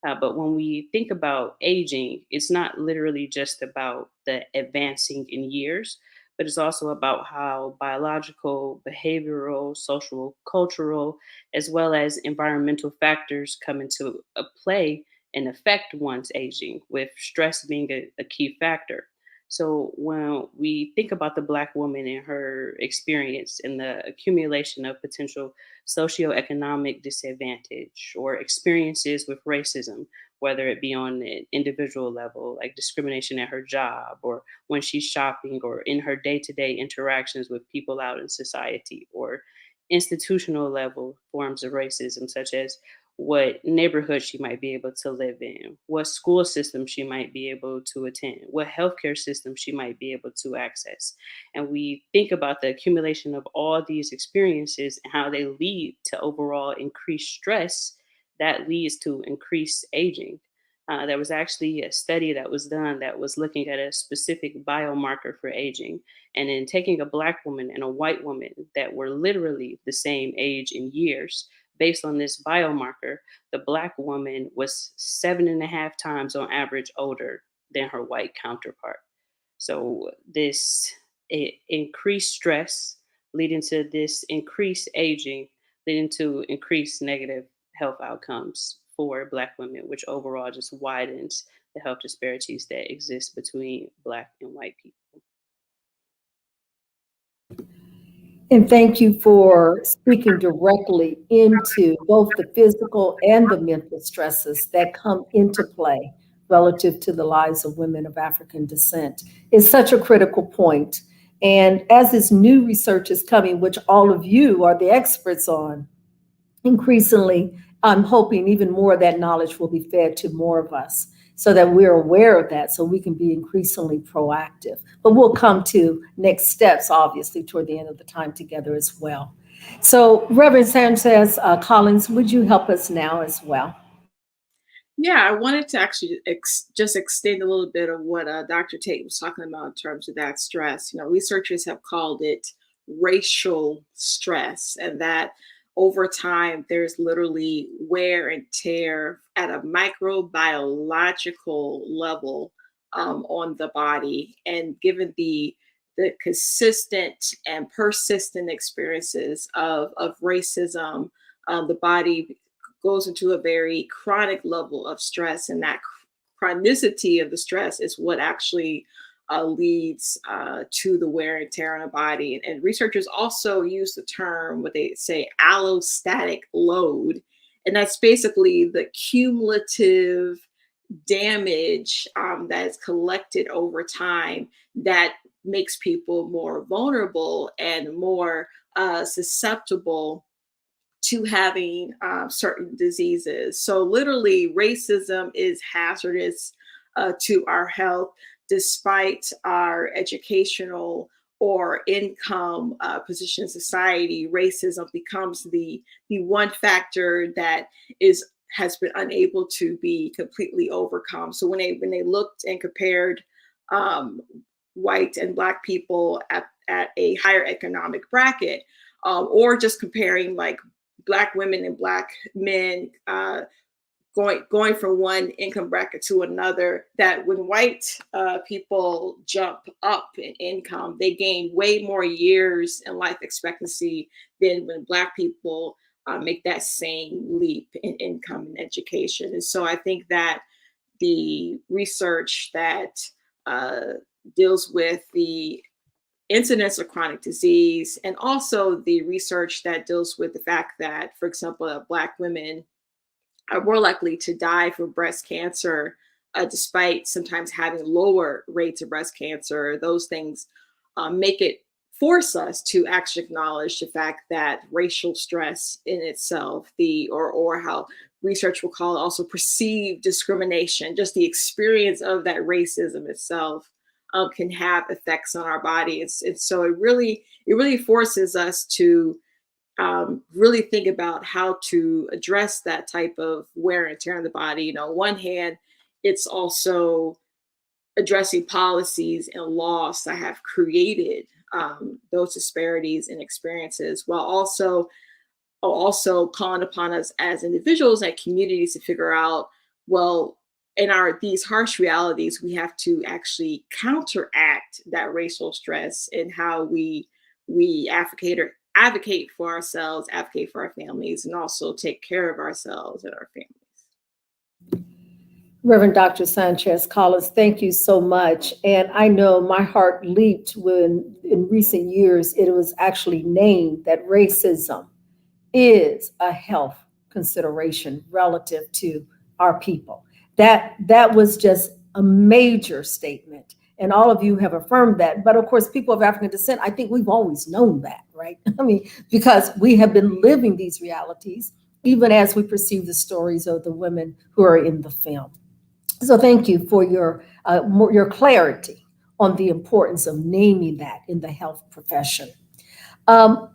But when we think about aging, it's not literally just about the advancing in years, but it's also about how biological, behavioral, social, cultural, as well as environmental factors come into a play and affect one's aging, with stress being a key factor. So when we think about the Black woman and her experience and the accumulation of potential socioeconomic disadvantage or experiences with racism, whether it be on an individual level, like discrimination at her job, or when she's shopping, or in her day to day interactions with people out in society, or institutional level forms of racism, such as what neighborhood she might be able to live in, what school system she might be able to attend, what healthcare system she might be able to access. And we think about the accumulation of all these experiences and how they lead to overall increased stress that leads to increased aging. There was actually a study that was done that was looking at a specific biomarker for aging. And in taking a Black woman and a white woman that were literally the same age in years, based on this biomarker, the Black woman was 7.5 times on average older than her white counterpart. So this increased stress leading to this increased aging, leading to increased negative health outcomes for Black women, which overall just widens the health disparities that exist between Black and white people. And thank you for speaking directly into both the physical and the mental stresses that come into play relative to the lives of women of African descent. It's such a critical point. And as this new research is coming, which all of you are the experts on, increasingly, I'm hoping even more of that knowledge will be fed to more of us so that we're aware of that, so we can be increasingly proactive. But we'll come to next steps, obviously, toward the end of the time together as well. So Reverend Sanchez Collins, would you help us now as well? Yeah, I wanted to actually just extend a little bit of what Dr. Tate was talking about in terms of that stress. You know, researchers have called it racial stress, and that over time there's literally wear and tear at a microbiological level on the body. And given the consistent and persistent experiences of racism, the body goes into a very chronic level of stress, and that chronicity of the stress is what actually leads to the wear and tear on a body. And researchers also use the term, what they say, allostatic load, and that's basically the cumulative damage that is collected over time that makes people more vulnerable and more susceptible to having certain diseases. So literally racism is hazardous to our health, despite our educational or income position in society. Racism becomes the one factor that has been unable to be completely overcome. So when they looked and compared white and Black people at a higher economic bracket, or just comparing like Black women and Black men going from one income bracket to another, that when white people jump up in income, they gain way more years in life expectancy than when Black people make that same leap in income and education. And so I think that the research that deals with the incidence of chronic disease, and also the research that deals with the fact that, for example, Black women are more likely to die from breast cancer, despite sometimes having lower rates of breast cancer. Those things make it force us to actually acknowledge the fact that racial stress in itself, or how research will call it also perceived discrimination, just the experience of that racism itself, can have effects on our bodies. And so it really forces us to really think about how to address that type of wear and tear on the body. On one hand, it's also addressing policies and laws that have created those disparities and experiences, while also calling upon us as individuals and communities to figure out, well, in these harsh realities, we have to actually counteract that racial stress in how we advocate for ourselves, advocate for our families, and also take care of ourselves and our families. Reverend Dr. Sanchez Collins, thank you so much. And I know my heart leaped when in recent years it was actually named that racism is a health consideration relative to our people. That was just a major statement. And all of you have affirmed that. But of course, people of African descent, I think we've always known that, right? I mean, because we have been living these realities, even as we perceive the stories of the women who are in the film. So thank you for your clarity on the importance of naming that in the health profession.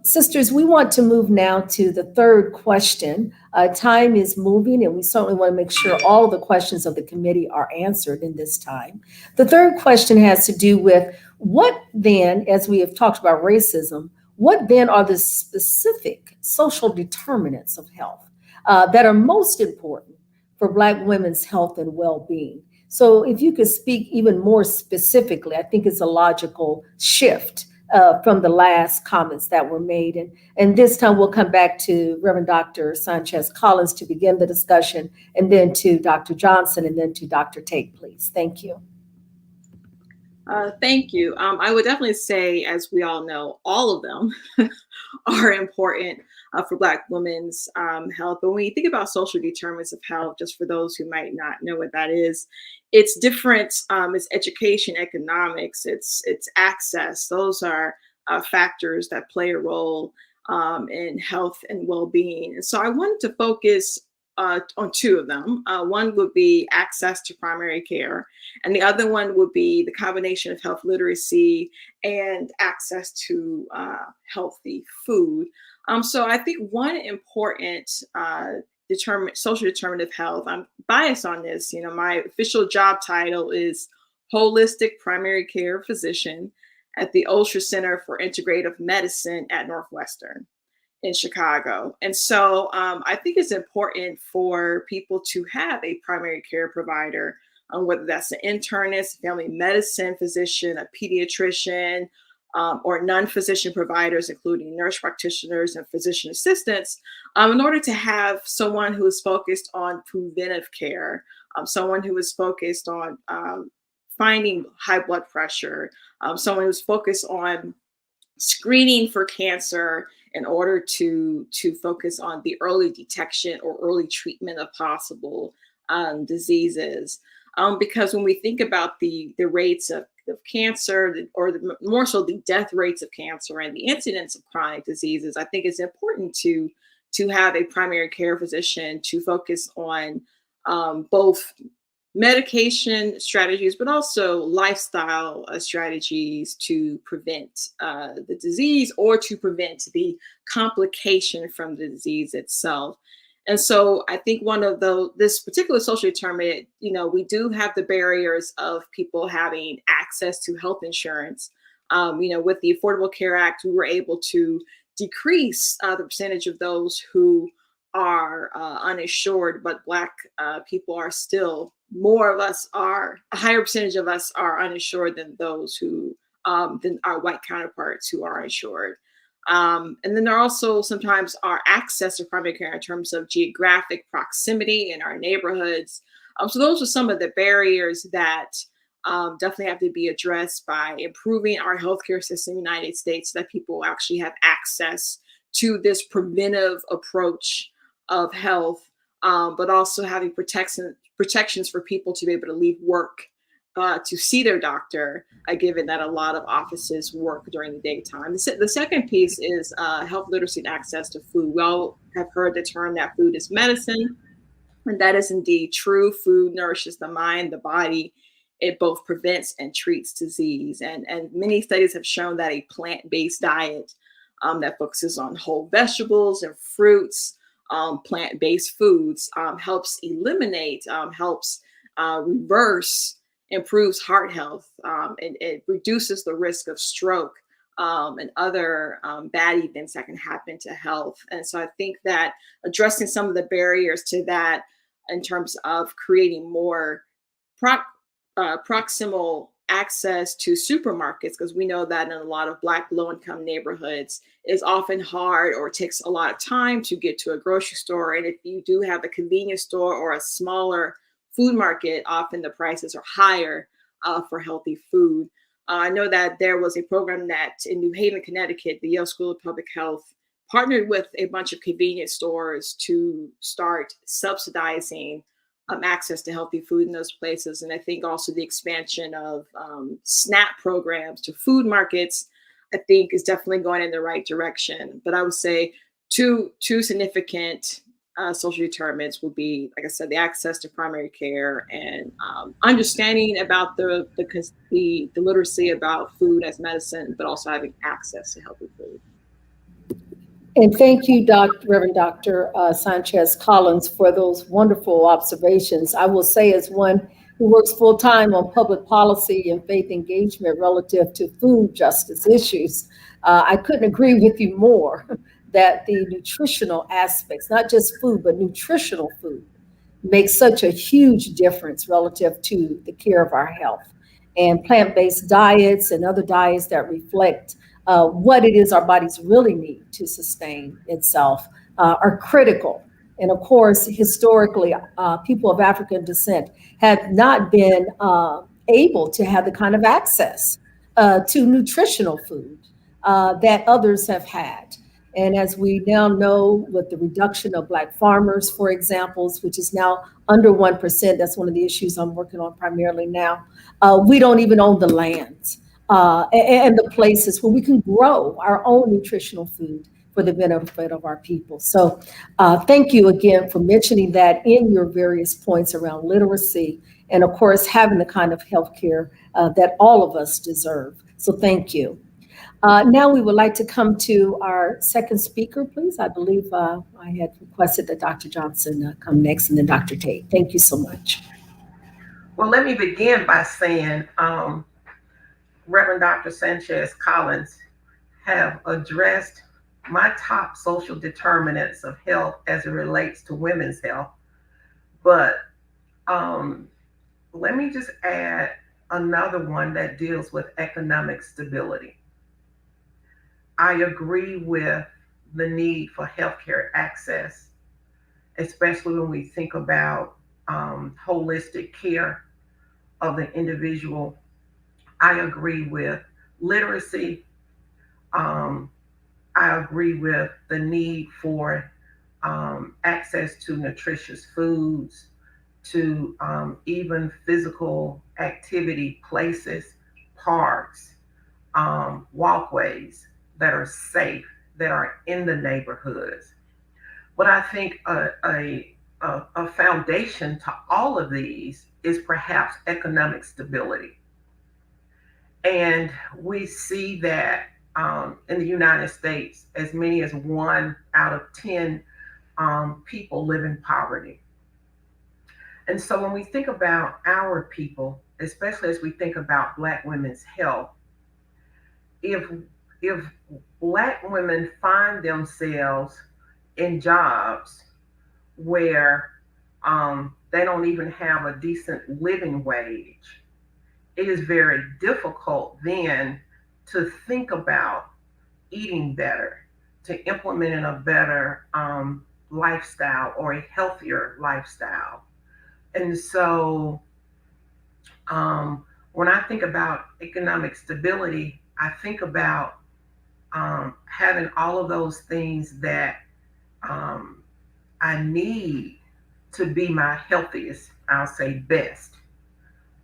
Sisters, we want to move now to the third question. Time is moving, and we certainly want to make sure all the questions of the committee are answered in this time. The third question has to do with what then, as we have talked about racism, what then are the specific social determinants of health that are most important for Black women's health and well-being? So if you could speak even more specifically, I think it's a logical shift from the last comments that were made. And this time we'll come back to Reverend Dr. Sanchez Collins to begin the discussion, and then to Dr. Johnson, and then to Dr. Tate, please. Thank you. Thank you. I would definitely say, as we all know, all of them are important for Black women's health. But when you think about social determinants of health, just for those who might not know what that is, it's different. It's education, economics, it's access. Those are factors that play a role in health and well-being. And so I wanted to focus on two of them. One would be access to primary care, and the other one would be the combination of health literacy and access to healthy food. So I think one important social determinant of health, I'm biased on this, my official job title is Holistic Primary Care Physician at the Osher Center for Integrative Medicine at Northwestern in Chicago. And so I think it's important for people to have a primary care provider, whether that's an internist, family medicine physician, a pediatrician, or non-physician providers, including nurse practitioners and physician assistants, in order to have someone who is focused on preventive care, someone who is focused on finding high blood pressure, someone who's focused on screening for cancer in order to focus on the early detection or early treatment of possible diseases. Because when we think about the rates of cancer, or more so the death rates of cancer and the incidence of chronic diseases, I think it's important to have a primary care physician to focus on both medication strategies, but also lifestyle strategies to prevent the disease, or to prevent the complication from the disease itself. And so I think this particular social determinant, we do have the barriers of people having access to health insurance. With the Affordable Care Act, we were able to decrease the percentage of those who are uninsured, but Black people are still, a higher percentage of us are uninsured than those who, than our white counterparts who are insured. And then there also sometimes are access to primary care in terms of geographic proximity in our neighborhoods. So those are some of the barriers that definitely have to be addressed by improving our healthcare system in the United States, so that people actually have access to this preventive approach of health but also having protections for people to be able to leave work to see their doctor, given that a lot of offices work during the daytime. The second piece is health literacy and access to food. We all have heard the term that food is medicine, and that is indeed true. Food nourishes the mind, the body. It both prevents and treats disease. And many studies have shown that a plant-based diet that focuses on whole vegetables and fruits, plant-based foods, helps eliminate, helps reverse, improves heart health, and it reduces the risk of stroke and other bad events that can happen to health. And so I think that addressing some of the barriers to that in terms of creating more proximal access to supermarkets, because we know that in a lot of Black low-income neighborhoods is often hard or takes a lot of time to get to a grocery store. And if you do have a convenience store or a smaller food market, often the prices are higher for healthy food. I know that there was a program that in New Haven, Connecticut, the Yale School of Public Health partnered with a bunch of convenience stores to start subsidizing access to healthy food in those places. And I think also the expansion of SNAP programs to food markets, I think is definitely going in the right direction. But I would say two significant social determinants would be, like I said, the access to primary care and understanding about the literacy about food as medicine, but also having access to healthy food. And thank you, Reverend Dr. Sanchez Collins, for those wonderful observations. I will say, as one who works full-time on public policy and faith engagement relative to food justice issues, I couldn't agree with you more that the nutritional aspects, not just food, but nutritional food, makes such a huge difference relative to the care of our health. And plant-based diets and other diets that reflect what it is our bodies really need to sustain itself are critical. And of course, historically, people of African descent have not been able to have the kind of access to nutritional food that others have had. And as we now know, with the reduction of Black farmers, for example, which is now under 1%, that's one of the issues I'm working on primarily now, we don't even own the lands and the places where we can grow our own nutritional food for the benefit of our people. So thank you again for mentioning that in your various points around literacy and, of course, having the kind of healthcare that all of us deserve. So thank you. Now we would like to come to our second speaker, please. I believe I had requested that Dr. Johnson come next and then Dr. Tate. Thank you so much. Well, let me begin by saying Reverend Dr. Sanchez Collins have addressed my top social determinants of health as it relates to women's health. But let me just add another one that deals with economic stability. I agree with the need for healthcare access, especially when we think about holistic care of the individual. I agree with literacy. I agree with the need for access to nutritious foods, to even physical activity places, parks, walkways that are safe, that are in the neighborhoods. But I think a foundation to all of these is perhaps economic stability. And we see that in the United States, as many as 1 out of 10 people live in poverty. And so when we think about our people, especially as we think about Black women's health, if Black women find themselves in jobs where they don't even have a decent living wage, it is very difficult then to think about eating better, to implement a better lifestyle or a healthier lifestyle. And so when I think about economic stability, I think about having all of those things that I need to be my healthiest, I'll say best.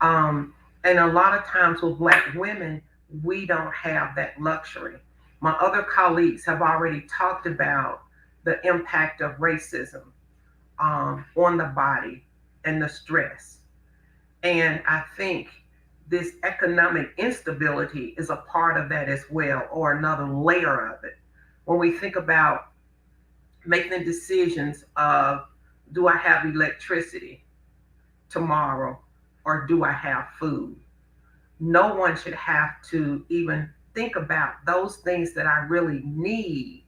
Um, and a lot of times with Black women, we don't have that luxury. My other colleagues have already talked about the impact of racism on the body and the stress. And I think this economic instability is a part of that as well, or another layer of it. When we think about making decisions of, do I have electricity tomorrow or do I have food? No one should have to even think about those things that I really need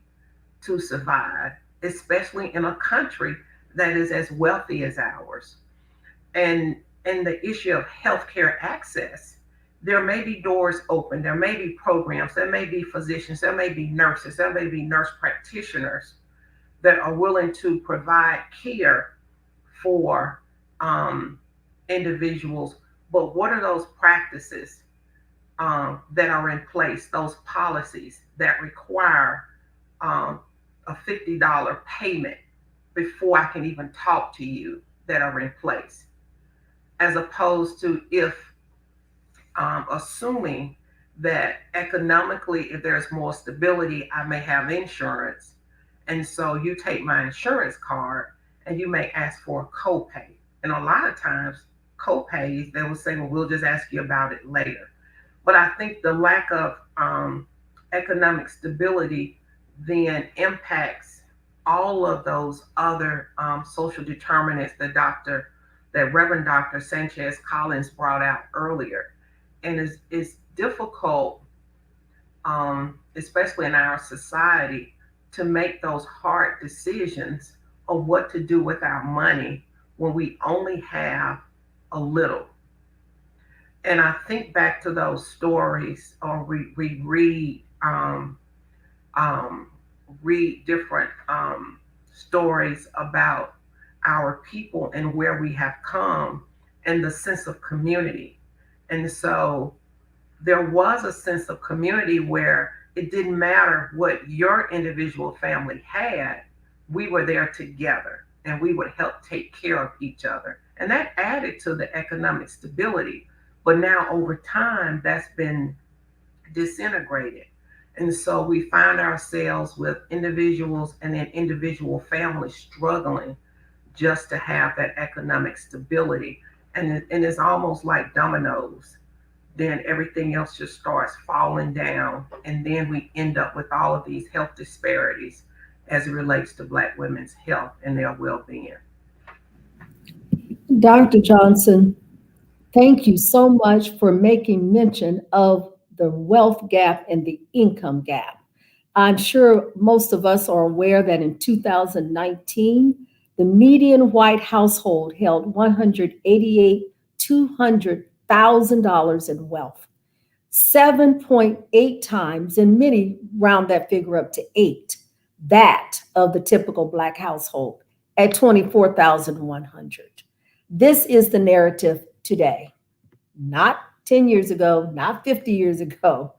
to survive, especially in a country that is as wealthy as ours. And the issue of healthcare access, there may be doors open, there may be programs, there may be physicians, there may be nurses, there may be nurse practitioners that are willing to provide care for individuals. But what are those practices that are in place, those policies that require a $50 payment before I can even talk to you, that are in place? As opposed to if assuming that economically, if there's more stability, I may have insurance. And so you take my insurance card and you may ask for a copay. And a lot of times, copays, they will say, well, we'll just ask you about it later. But I think the lack of economic stability then impacts all of those other social determinants that Reverend Dr. Sanchez Collins brought out earlier. And it's difficult, especially in our society, to make those hard decisions of what to do with our money when we only have a little. And I think back to those stories, or we read different stories about our people and where we have come and the sense of community. And so there was a sense of community where it didn't matter what your individual family had, we were there together and we would help take care of each other. And that added to the economic stability. But now over time, that's been disintegrated. And so we find ourselves with individuals and then individual families struggling just to have that economic stability. And it's almost like dominoes. Then everything else just starts falling down. And then we end up with all of these health disparities as it relates to Black women's health and their well being. Dr. Johnson, thank you so much for making mention of the wealth gap and the income gap. I'm sure most of us are aware that in 2019, the median white household held $200,000 in wealth, 7.8 times, and many round that figure up to 8, that of the typical Black household at 24,100. This is the narrative today, not 10 years ago, not 50 years ago,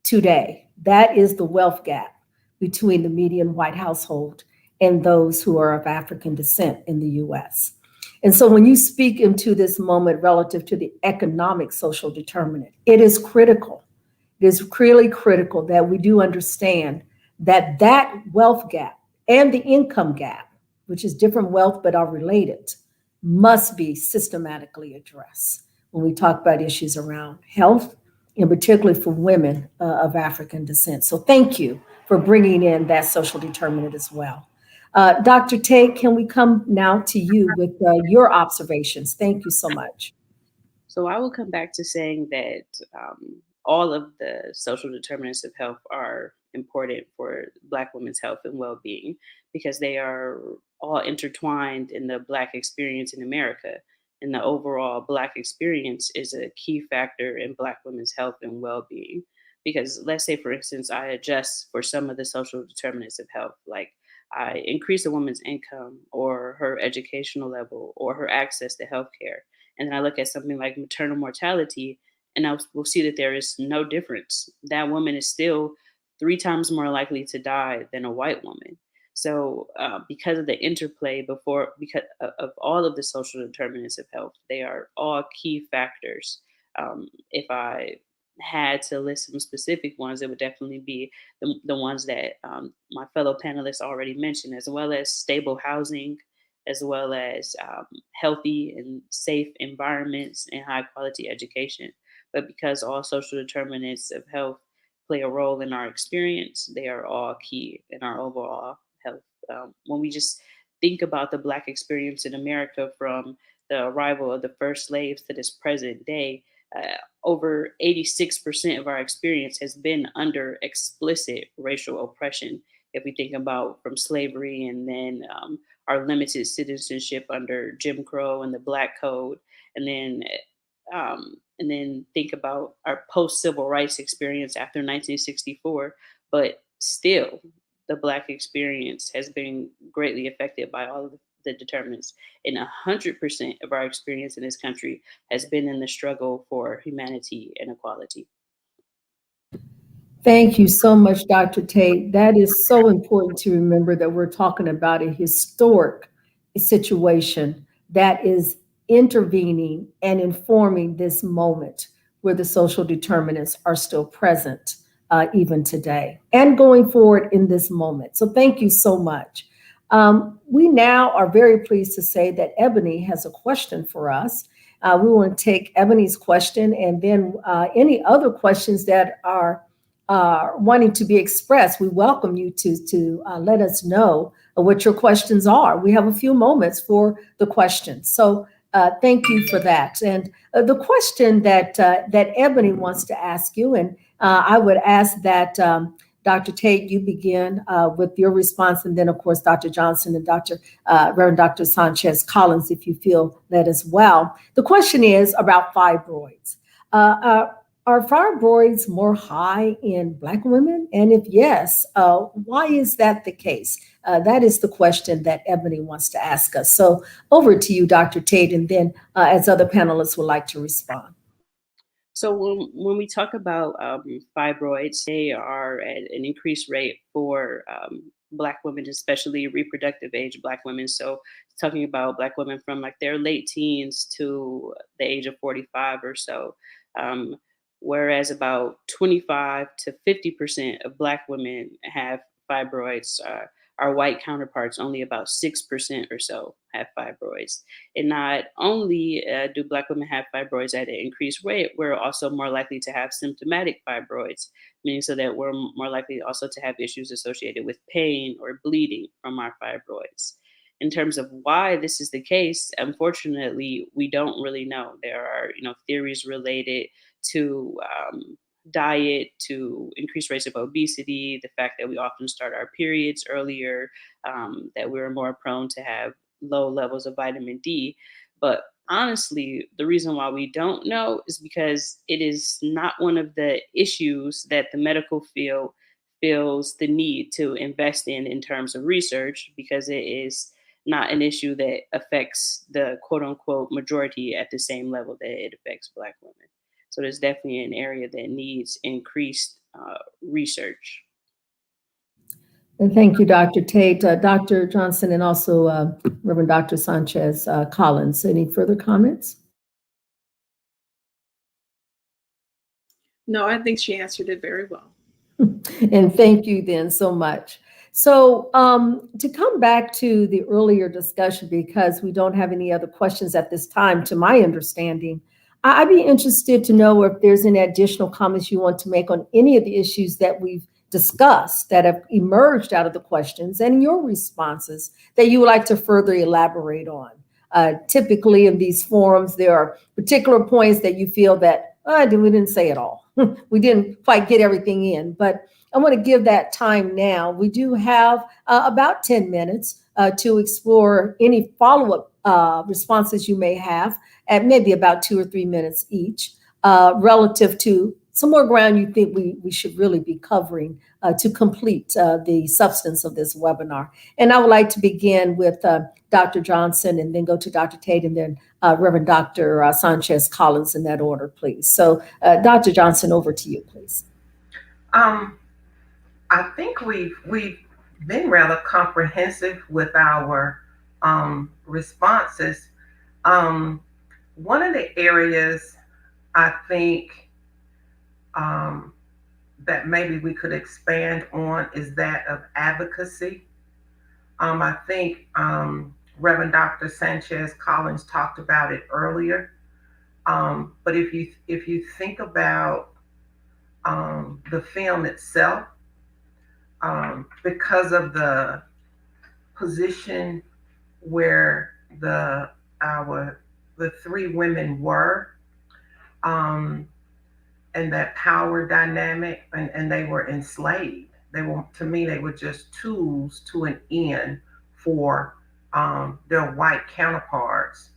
today. That is the wealth gap between the median white household and those who are of African descent in the US. And so when you speak into this moment relative to the economic social determinant, it is critical. It is really critical that we do understand that that wealth gap and the income gap, which is different wealth but are related, must be systematically addressed when we talk about issues around health, and particularly for women of African descent. So thank you for bringing in that social determinant as well. Dr. Tate, can we come now to you with your observations? Thank you so much. So I will come back to saying that all of the social determinants of health are important for Black women's health and well-being because they are all intertwined in the Black experience in America. And the overall Black experience is a key factor in Black women's health and well-being. Because let's say, for instance, I adjust for some of the social determinants of health, like I increase a woman's income or her educational level or her access to healthcare. And then I look at something like maternal mortality, and we'll see that there is no difference. That woman is still 3 times more likely to die than a white woman. So because of the interplay because of all of the social determinants of health, they are all key factors. If I had to list some specific ones, it would definitely be the ones that my fellow panelists already mentioned, as well as stable housing, as well as healthy and safe environments and high quality education. But because all social determinants of health play a role in our experience, they are all key in our overall health. When we just think about the Black experience in America from the arrival of the first slaves to this present day, over 86% of our experience has been under explicit racial oppression. If we think about from slavery and then our limited citizenship under Jim Crow and the Black Code, and then think about our post civil rights experience after 1964. But still, the Black experience has been greatly affected by all of the determinants. And 100% of our experience in this country has been in the struggle for humanity and equality. Thank you so much, Dr. Tate. That is so important to remember that we're talking about a historic situation that is intervening and informing this moment where the social determinants are still present even today and going forward in this moment. So thank you so much. We now are very pleased to say that Ebony has a question for us. We want to take Ebony's question and then any other questions that are wanting to be expressed. We welcome you to let us know what your questions are. We have a few moments for the questions. So thank you for that. And the question that Ebony wants to ask you, and I would ask that Dr. Tate, you begin with your response, and then of course Dr. Johnson and Reverend Dr. Sanchez Collins, if you feel that as well. The question is about fibroids. Are fibroids more high in Black women? And if yes, why is that the case? That is the question that Ebony wants to ask us. So over to you, Dr. Tate, and then as other panelists would like to respond. So when we talk about fibroids, they are at an increased rate for Black women, especially reproductive age Black women. So talking about Black women from like their late teens to the age of 45 or so. Whereas about 25 to 50% of Black women have fibroids. Our white counterparts, only about 6% or so have fibroids. And not only do Black women have fibroids at an increased rate, we're also more likely to have symptomatic fibroids, meaning so that we're more likely also to have issues associated with pain or bleeding from our fibroids. In terms of why this is the case, unfortunately, we don't really know. There are, theories related to diet, to increased rates of obesity, the fact that we often start our periods earlier, that we're more prone to have low levels of vitamin D. But honestly, the reason why we don't know is because it is not one of the issues that the medical field feels the need to invest in terms of research, because it is not an issue that affects the quote unquote majority at the same level that it affects Black women. So there's definitely an area that needs increased research. And thank you, Dr. Tate, Dr. Johnson, and also Reverend Dr. Sanchez Collins. Any further comments? No, I think she answered it very well. And thank you then so much. So to come back to the earlier discussion, because we don't have any other questions at this time, to my understanding, I'd be interested to know if there's any additional comments you want to make on any of the issues that we've discussed that have emerged out of the questions and your responses that you would like to further elaborate on. Typically in these forums, there are particular points that you feel that we didn't say it all. We didn't quite get everything in, but I want to give that time now. We do have about 10 minutes to explore any follow-up responses you may have at maybe about 2 or 3 minutes each relative to some more ground you think we should really be covering to complete the substance of this webinar. And I would like to begin with Dr. Johnson and then go to Dr. Tate and then Reverend Dr. Sanchez Collins in that order, please. So Dr. Johnson, over to you, please. I think we've been rather comprehensive with our responses. Um, One of the areas I think um, that maybe we could expand on is that of advocacy. I think Reverend Dr. Sanchez Collins talked about it earlier. But if you think about the film itself, because of the position where the three women were, um, and that power dynamic, and they were enslaved. They were, to me, they were just tools to an end for their white counterparts.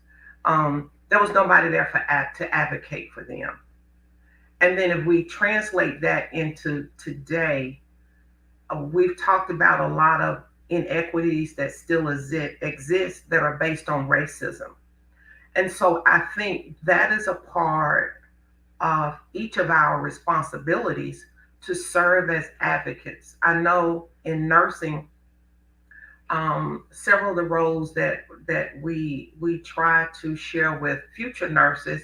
There was nobody there to advocate for them. And then if we translate that into today, we've talked about a lot of inequities that still exist that are based on racism. And so I think that is a part of each of our responsibilities to serve as advocates. I know in nursing, several of the roles that we try to share with future nurses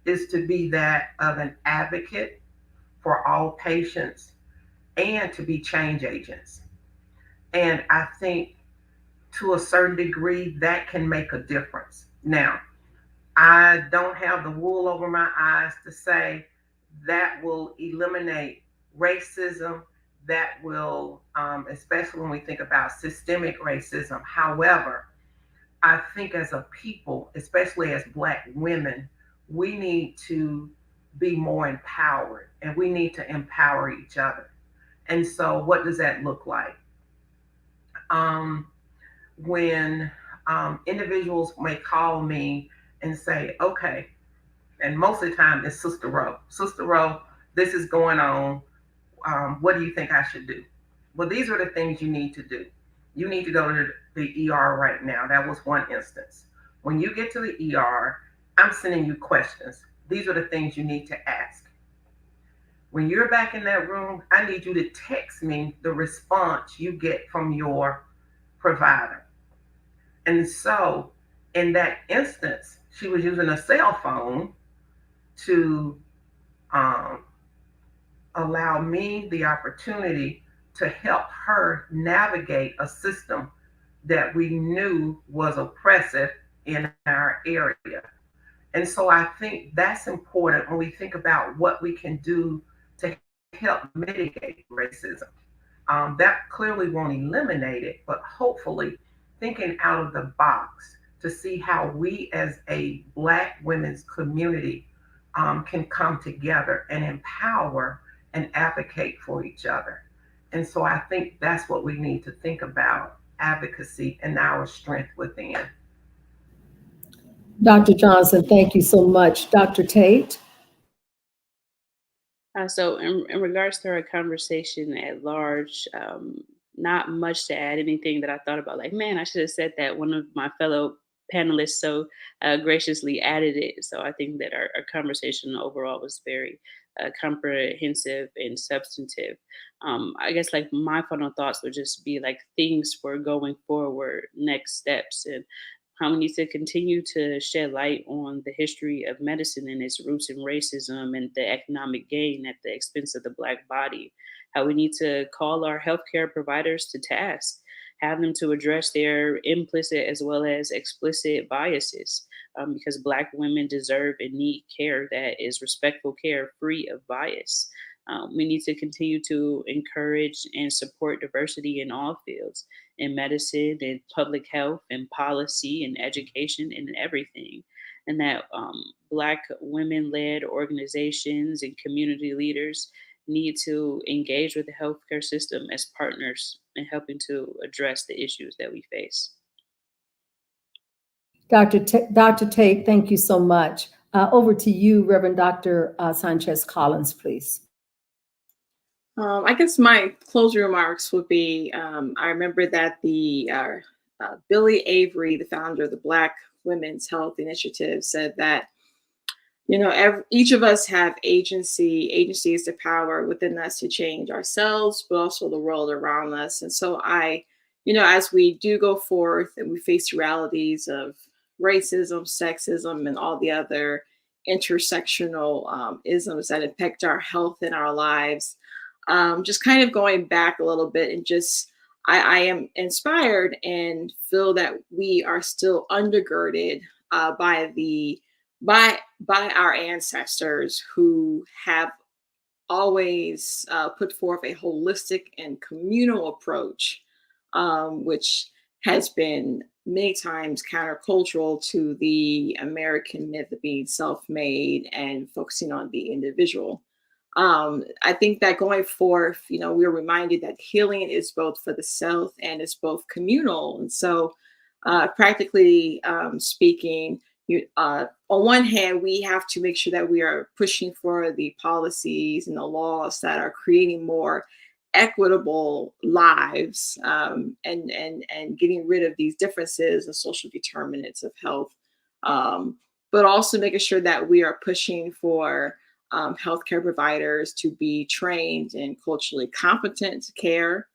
is to be that of an advocate for all patients and to be change agents. And I think to a certain degree that can make a difference. Now, I don't have the wool over my eyes to say that will eliminate racism, that will, especially when we think about systemic racism. However, I think as a people, especially as Black women, we need to be more empowered and we need to empower each other. And so, what does that look like? Um, when individuals may call me and say, okay, and most of the time it's Sister Rowe. Sister Rowe, this is going on. What do you think I should do? Well, these are the things you need to do. You need to go to the ER right now. That was one instance. When you get to the ER, I'm sending you questions. These are the things you need to ask. When you're back in that room, I need you to text me the response you get from your provider. And so, in that instance, she was using a cell phone to um, allow me the opportunity to help her navigate a system that we knew was oppressive in our area. And so I think that's important when we think about what we can do to help mitigate racism. That clearly won't eliminate it, but hopefully thinking out of the box to see how we as a Black women's community can come together and empower and advocate for each other. And so I think that's what we need to think about advocacy and our strength within. Dr. Johnson, thank you so much. Dr. Tate? So, in regards to our conversation at large, not much to add. Anything that I thought about, like, man, I should have said that. One of my fellow panelists so graciously added it. So, I think that our conversation overall was very comprehensive and substantive. I guess, like, my final thoughts would just be like things for going forward, next steps, and how we need to continue to shed light on the history of medicine and its roots in racism and the economic gain at the expense of the Black body. How we need to call our healthcare providers to task, have them to address their implicit as well as explicit biases, because Black women deserve and need care that is respectful care free of bias. We need to continue to encourage and support diversity in all fields, in medicine, in public health, in policy, in education, in everything. And that Black women led organizations and community leaders need to engage with the healthcare system as partners in helping to address the issues that we face. Dr. Tate, thank you so much. Over to you, Reverend Dr. Sanchez Collins, please. I guess my closing remarks would be I remember that the Billy Avery, the founder of the Black Women's Health Initiative, said that each of us have agency. Agency is the power within us to change ourselves, but also the world around us. And so as we do go forth and we face the realities of racism, sexism, and all the other intersectional isms that affect our health and our lives, just kind of going back a little bit and just I am inspired and feel that we are still undergirded by our ancestors who have always put forth a holistic and communal approach, which has been many times countercultural to the American myth of being self-made and focusing on the individual. I think that going forth, we're reminded that healing is both for the self and it's both communal. And so, practically speaking, on one hand, we have to make sure that we are pushing for the policies and the laws that are creating more equitable lives, and getting rid of these differences and social determinants of health, but also making sure that we are pushing for healthcare providers to be trained and culturally competent to care,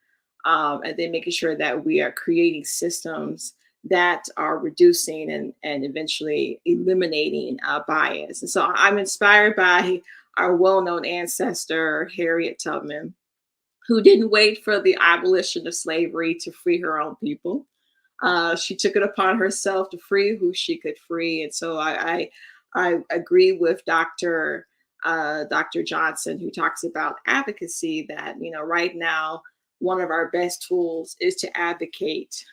and then making sure that we are creating systems that are reducing and eventually eliminating bias. And so I'm inspired by our well-known ancestor, Harriet Tubman, who didn't wait for the abolition of slavery to free her own people. She took it upon herself to free who she could free. And so I agree with Dr. Johnson, who talks about advocacy, that, right now, one of our best tools is to advocate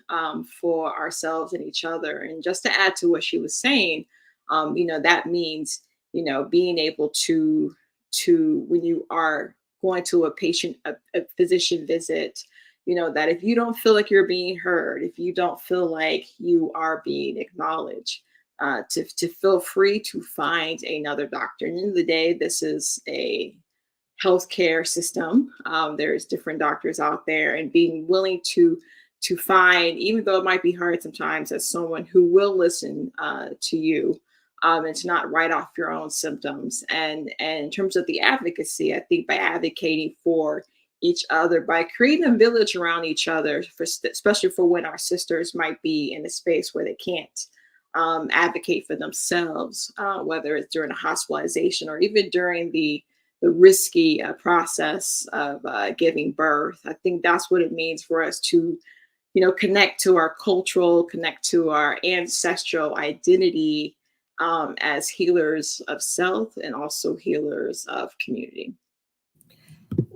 for ourselves and each other. And just to add to what she was saying, that means, being able to when you are going to a physician visit, that if you don't feel like you're being heard, if you don't feel like you are being acknowledged, to feel free to find another doctor. At the end of the day, this is a healthcare system. There's different doctors out there, and being willing to find, even though it might be hard sometimes, as someone who will listen to you, and to not write off your own symptoms. And in terms of the advocacy, I think by advocating for each other, by creating a village around each other, especially for when our sisters might be in a space where they can't advocate for themselves, whether it's during a hospitalization or even during the risky process of giving birth. I think that's what it means for us to, connect to our cultural, connect to our ancestral identity, as healers of self and also healers of community.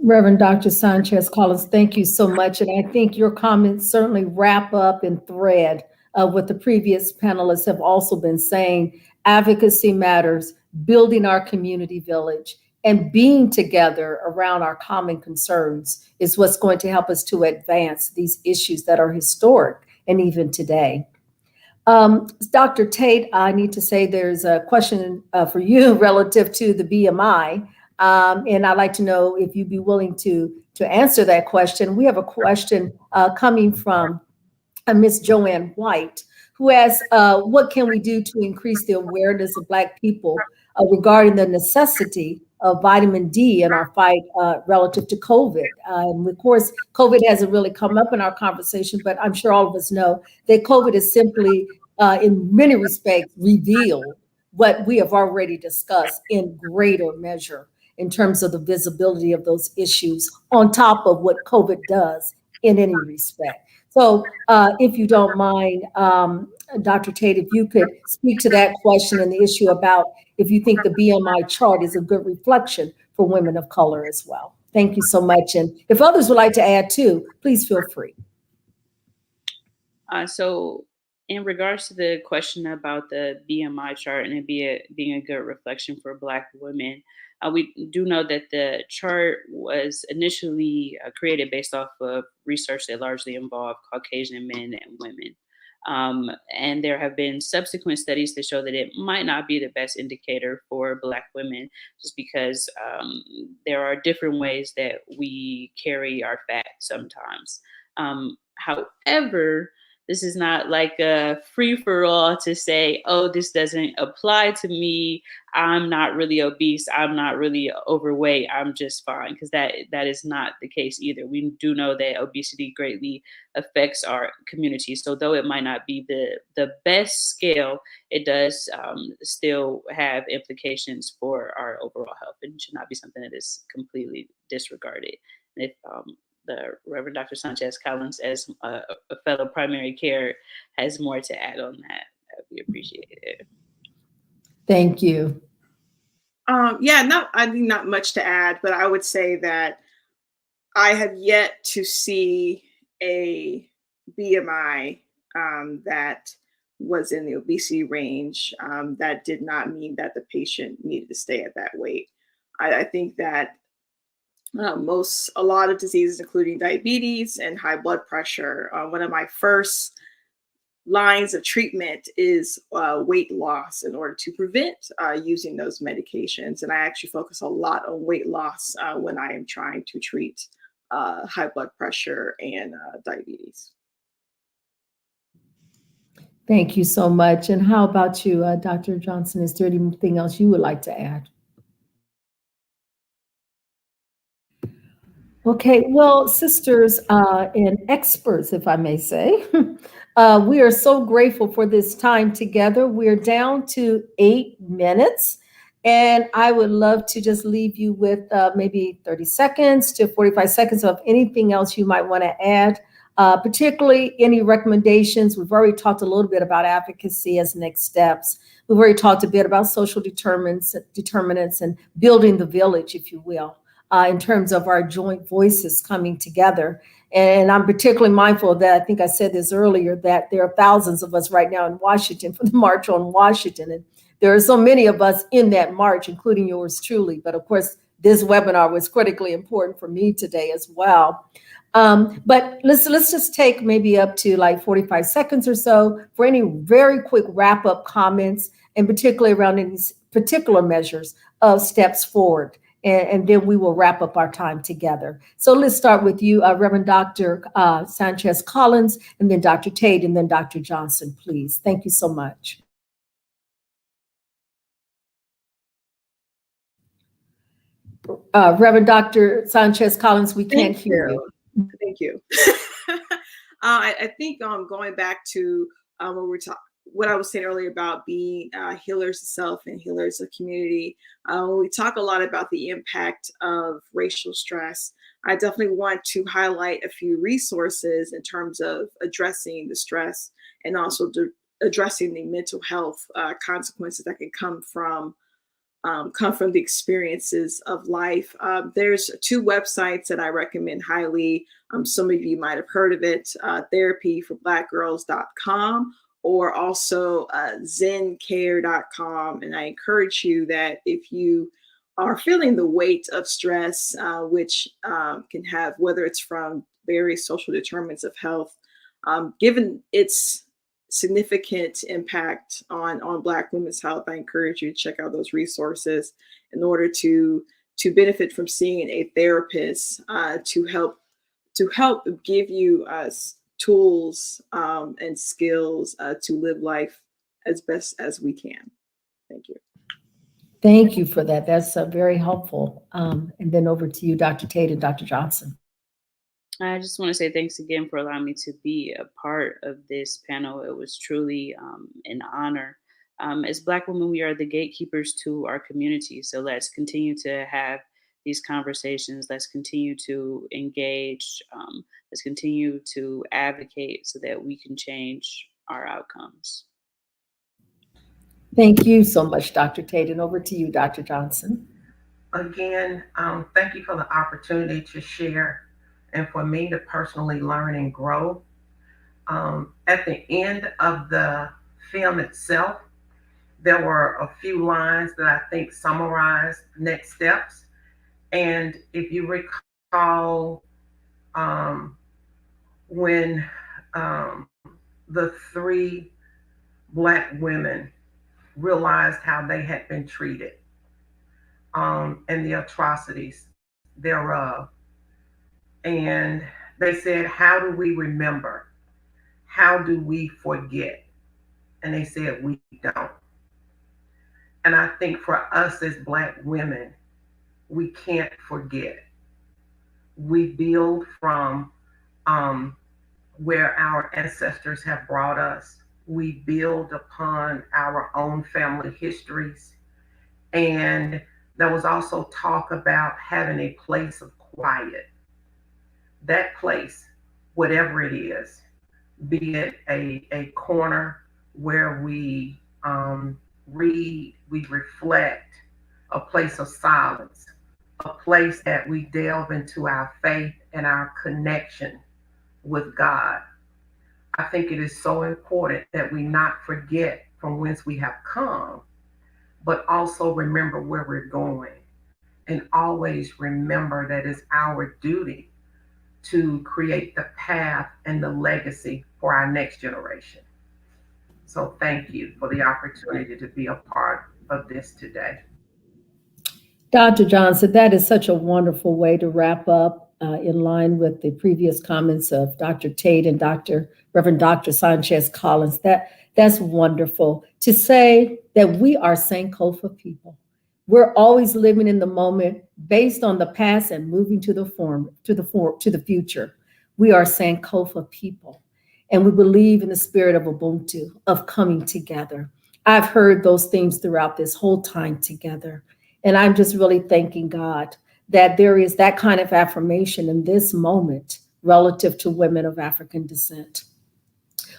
Reverend Dr. Sanchez Collins, thank you so much. And I think your comments certainly wrap up and thread what the previous panelists have also been saying. Advocacy matters, building our community village, and being together around our common concerns is what's going to help us to advance these issues that are historic and even today. Dr. Tate, I need to say there's a question for you relative to the BMI. And I'd like to know if you'd be willing to answer that question. We have a question coming from Miss Joanne White, who asks, what can we do to increase the awareness of Black people regarding the necessity of vitamin D in our fight relative to COVID? And of course, COVID hasn't really come up in our conversation, but I'm sure all of us know that COVID is simply, in many respects, revealed what we have already discussed in greater measure in terms of the visibility of those issues on top of what COVID does in any respect. So if you don't mind, Dr. Tate, if you could speak to that question and the issue about if you think the BMI chart is a good reflection for women of color as well. Thank you so much. And if others would like to add too, please feel free. So in regards to the question about the BMI chart and it being a good reflection for Black women, we do know that the chart was initially created based off of research that largely involved Caucasian men and women. And there have been subsequent studies that show that it might not be the best indicator for Black women, just because there are different ways that we carry our fat sometimes. However, This is not like a free for all to say, oh, this doesn't apply to me. I'm not really obese. I'm not really overweight. I'm just fine. Because that is not the case either. We do know that obesity greatly affects our community. So though it might not be the best scale, it does still have implications for our overall health, and should not be something that is completely disregarded. And if the Reverend Dr. Sanchez Collins, as a fellow primary care, has more to add on that, that would be appreciated. Thank you. Yeah, I think not much to add, but I would say that I have yet to see a BMI that was in the obesity range. That did not mean that the patient needed to stay at that weight. I think that a lot of diseases, including diabetes and high blood pressure, one of my first lines of treatment is weight loss in order to prevent using those medications. And I actually focus a lot on weight loss when I am trying to treat high blood pressure and diabetes. Thank you so much. And how about you, Dr. Johnson? Is there anything else you would like to add? Okay, well, sisters and experts, if I may say, we are so grateful for this time together. We're down to 8 minutes, and I would love to just leave you with maybe 30 seconds to 45 seconds of anything else you might want to add, particularly any recommendations. We've already talked a little bit about advocacy as next steps. We've already talked a bit about social determinants and building the village, if you will. In terms of our joint voices coming together. And I'm particularly mindful of that. I think I said this earlier, that there are thousands of us right now in Washington for the March on Washington. And there are so many of us in that march, including yours truly. But of course, this webinar was critically important for me today as well. But let's just take maybe up to like 45 seconds or so for any very quick wrap up comments, and particularly around these particular measures of steps forward. And then we will wrap up our time together. So let's start with you, Reverend Dr. Sanchez Collins, and then Dr. Tate, and then Dr. Johnson, please. Thank you so much. Reverend Dr. Sanchez Collins, we can't hear you. Thank you. I think going back to what I was saying earlier about being healers of self and healers of community, we talk a lot about the impact of racial stress. I definitely want to highlight a few resources in terms of addressing the stress and also addressing the mental health consequences that can come from the experiences of life. There's 2 websites that I recommend highly. Some of you might have heard of it, therapyforblackgirls.com, or also zencare.com. And I encourage you that if you are feeling the weight of stress, which can have, whether it's from various social determinants of health, given its significant impact on Black women's health, I encourage you to check out those resources in order to benefit from seeing a therapist to help give you tools and skills to live life as best as we can. Thank you. Thank you for that. That's very helpful. And then over to you, Dr. Tate and Dr. Johnson. I just want to say thanks again for allowing me to be a part of this panel. It was truly an honor. As Black women, we are the gatekeepers to our community. So let's continue to have these conversations. Let's continue to engage. Let's continue to advocate so that we can change our outcomes. Thank you so much, Dr. Tate. And over to you, Dr. Johnson. Again, thank you for the opportunity to share and for me to personally learn and grow. At the end of the film itself, there were a few lines that I think summarized next steps. And if you recall, when the 3 Black women realized how they had been treated and the atrocities thereof, and they said, how do we remember? how do we forget? And they said, we don't. And I think for us as Black women, we can't forget. We build from where our ancestors have brought us. We build upon our own family histories. And there was also talk about having a place of quiet. That place, whatever it is, be it a corner where we read, we reflect, a place of silence, a place that we delve into our faith and our connection with God. I think it is so important that we not forget from whence we have come, but also remember where we're going. And always remember that it's our duty to create the path and the legacy for our next generation. So thank you for the opportunity to be a part of this today. Dr. Johnson, that is such a wonderful way to wrap up in line with the previous comments of Dr. Tate and Reverend Dr. Sanchez Collins. That's wonderful to say that we are Sankofa people. We're always living in the moment based on the past and moving to the future. We are Sankofa people, and we believe in the spirit of Ubuntu, of coming together. I've heard those themes throughout this whole time together. And I'm just really thanking God that there is that kind of affirmation in this moment relative to women of African descent.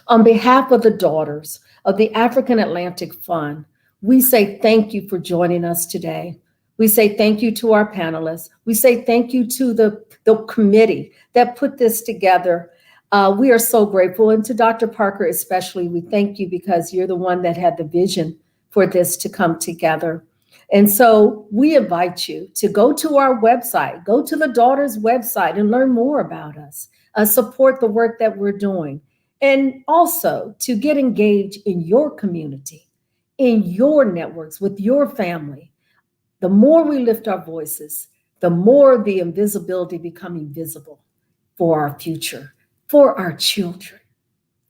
On behalf of the daughters of the African Atlantic Fund, we say thank you for joining us today. We say thank you to our panelists. We say thank you to the committee that put this together. We are so grateful. And to Dr. Parker especially, we thank you because you're the one that had the vision for this to come together. And so we invite you to go to our website, go to the Daughters website and learn more about us, support the work that we're doing, and also to get engaged in your community, in your networks, with your family. The more we lift our voices, the more the invisibility becoming visible for our future, for our children,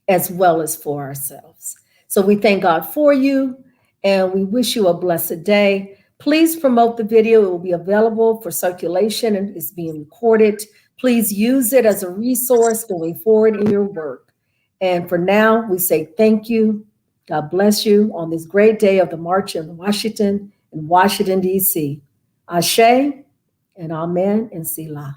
as well as for ourselves. So we thank God for you. And we wish you a blessed day. Please promote the video. It will be available for circulation and it's being recorded. Please use it as a resource going forward in your work. And for now, we say thank you. God bless you on this great day of the March in Washington, D.C. Ashe and Amen and Selah.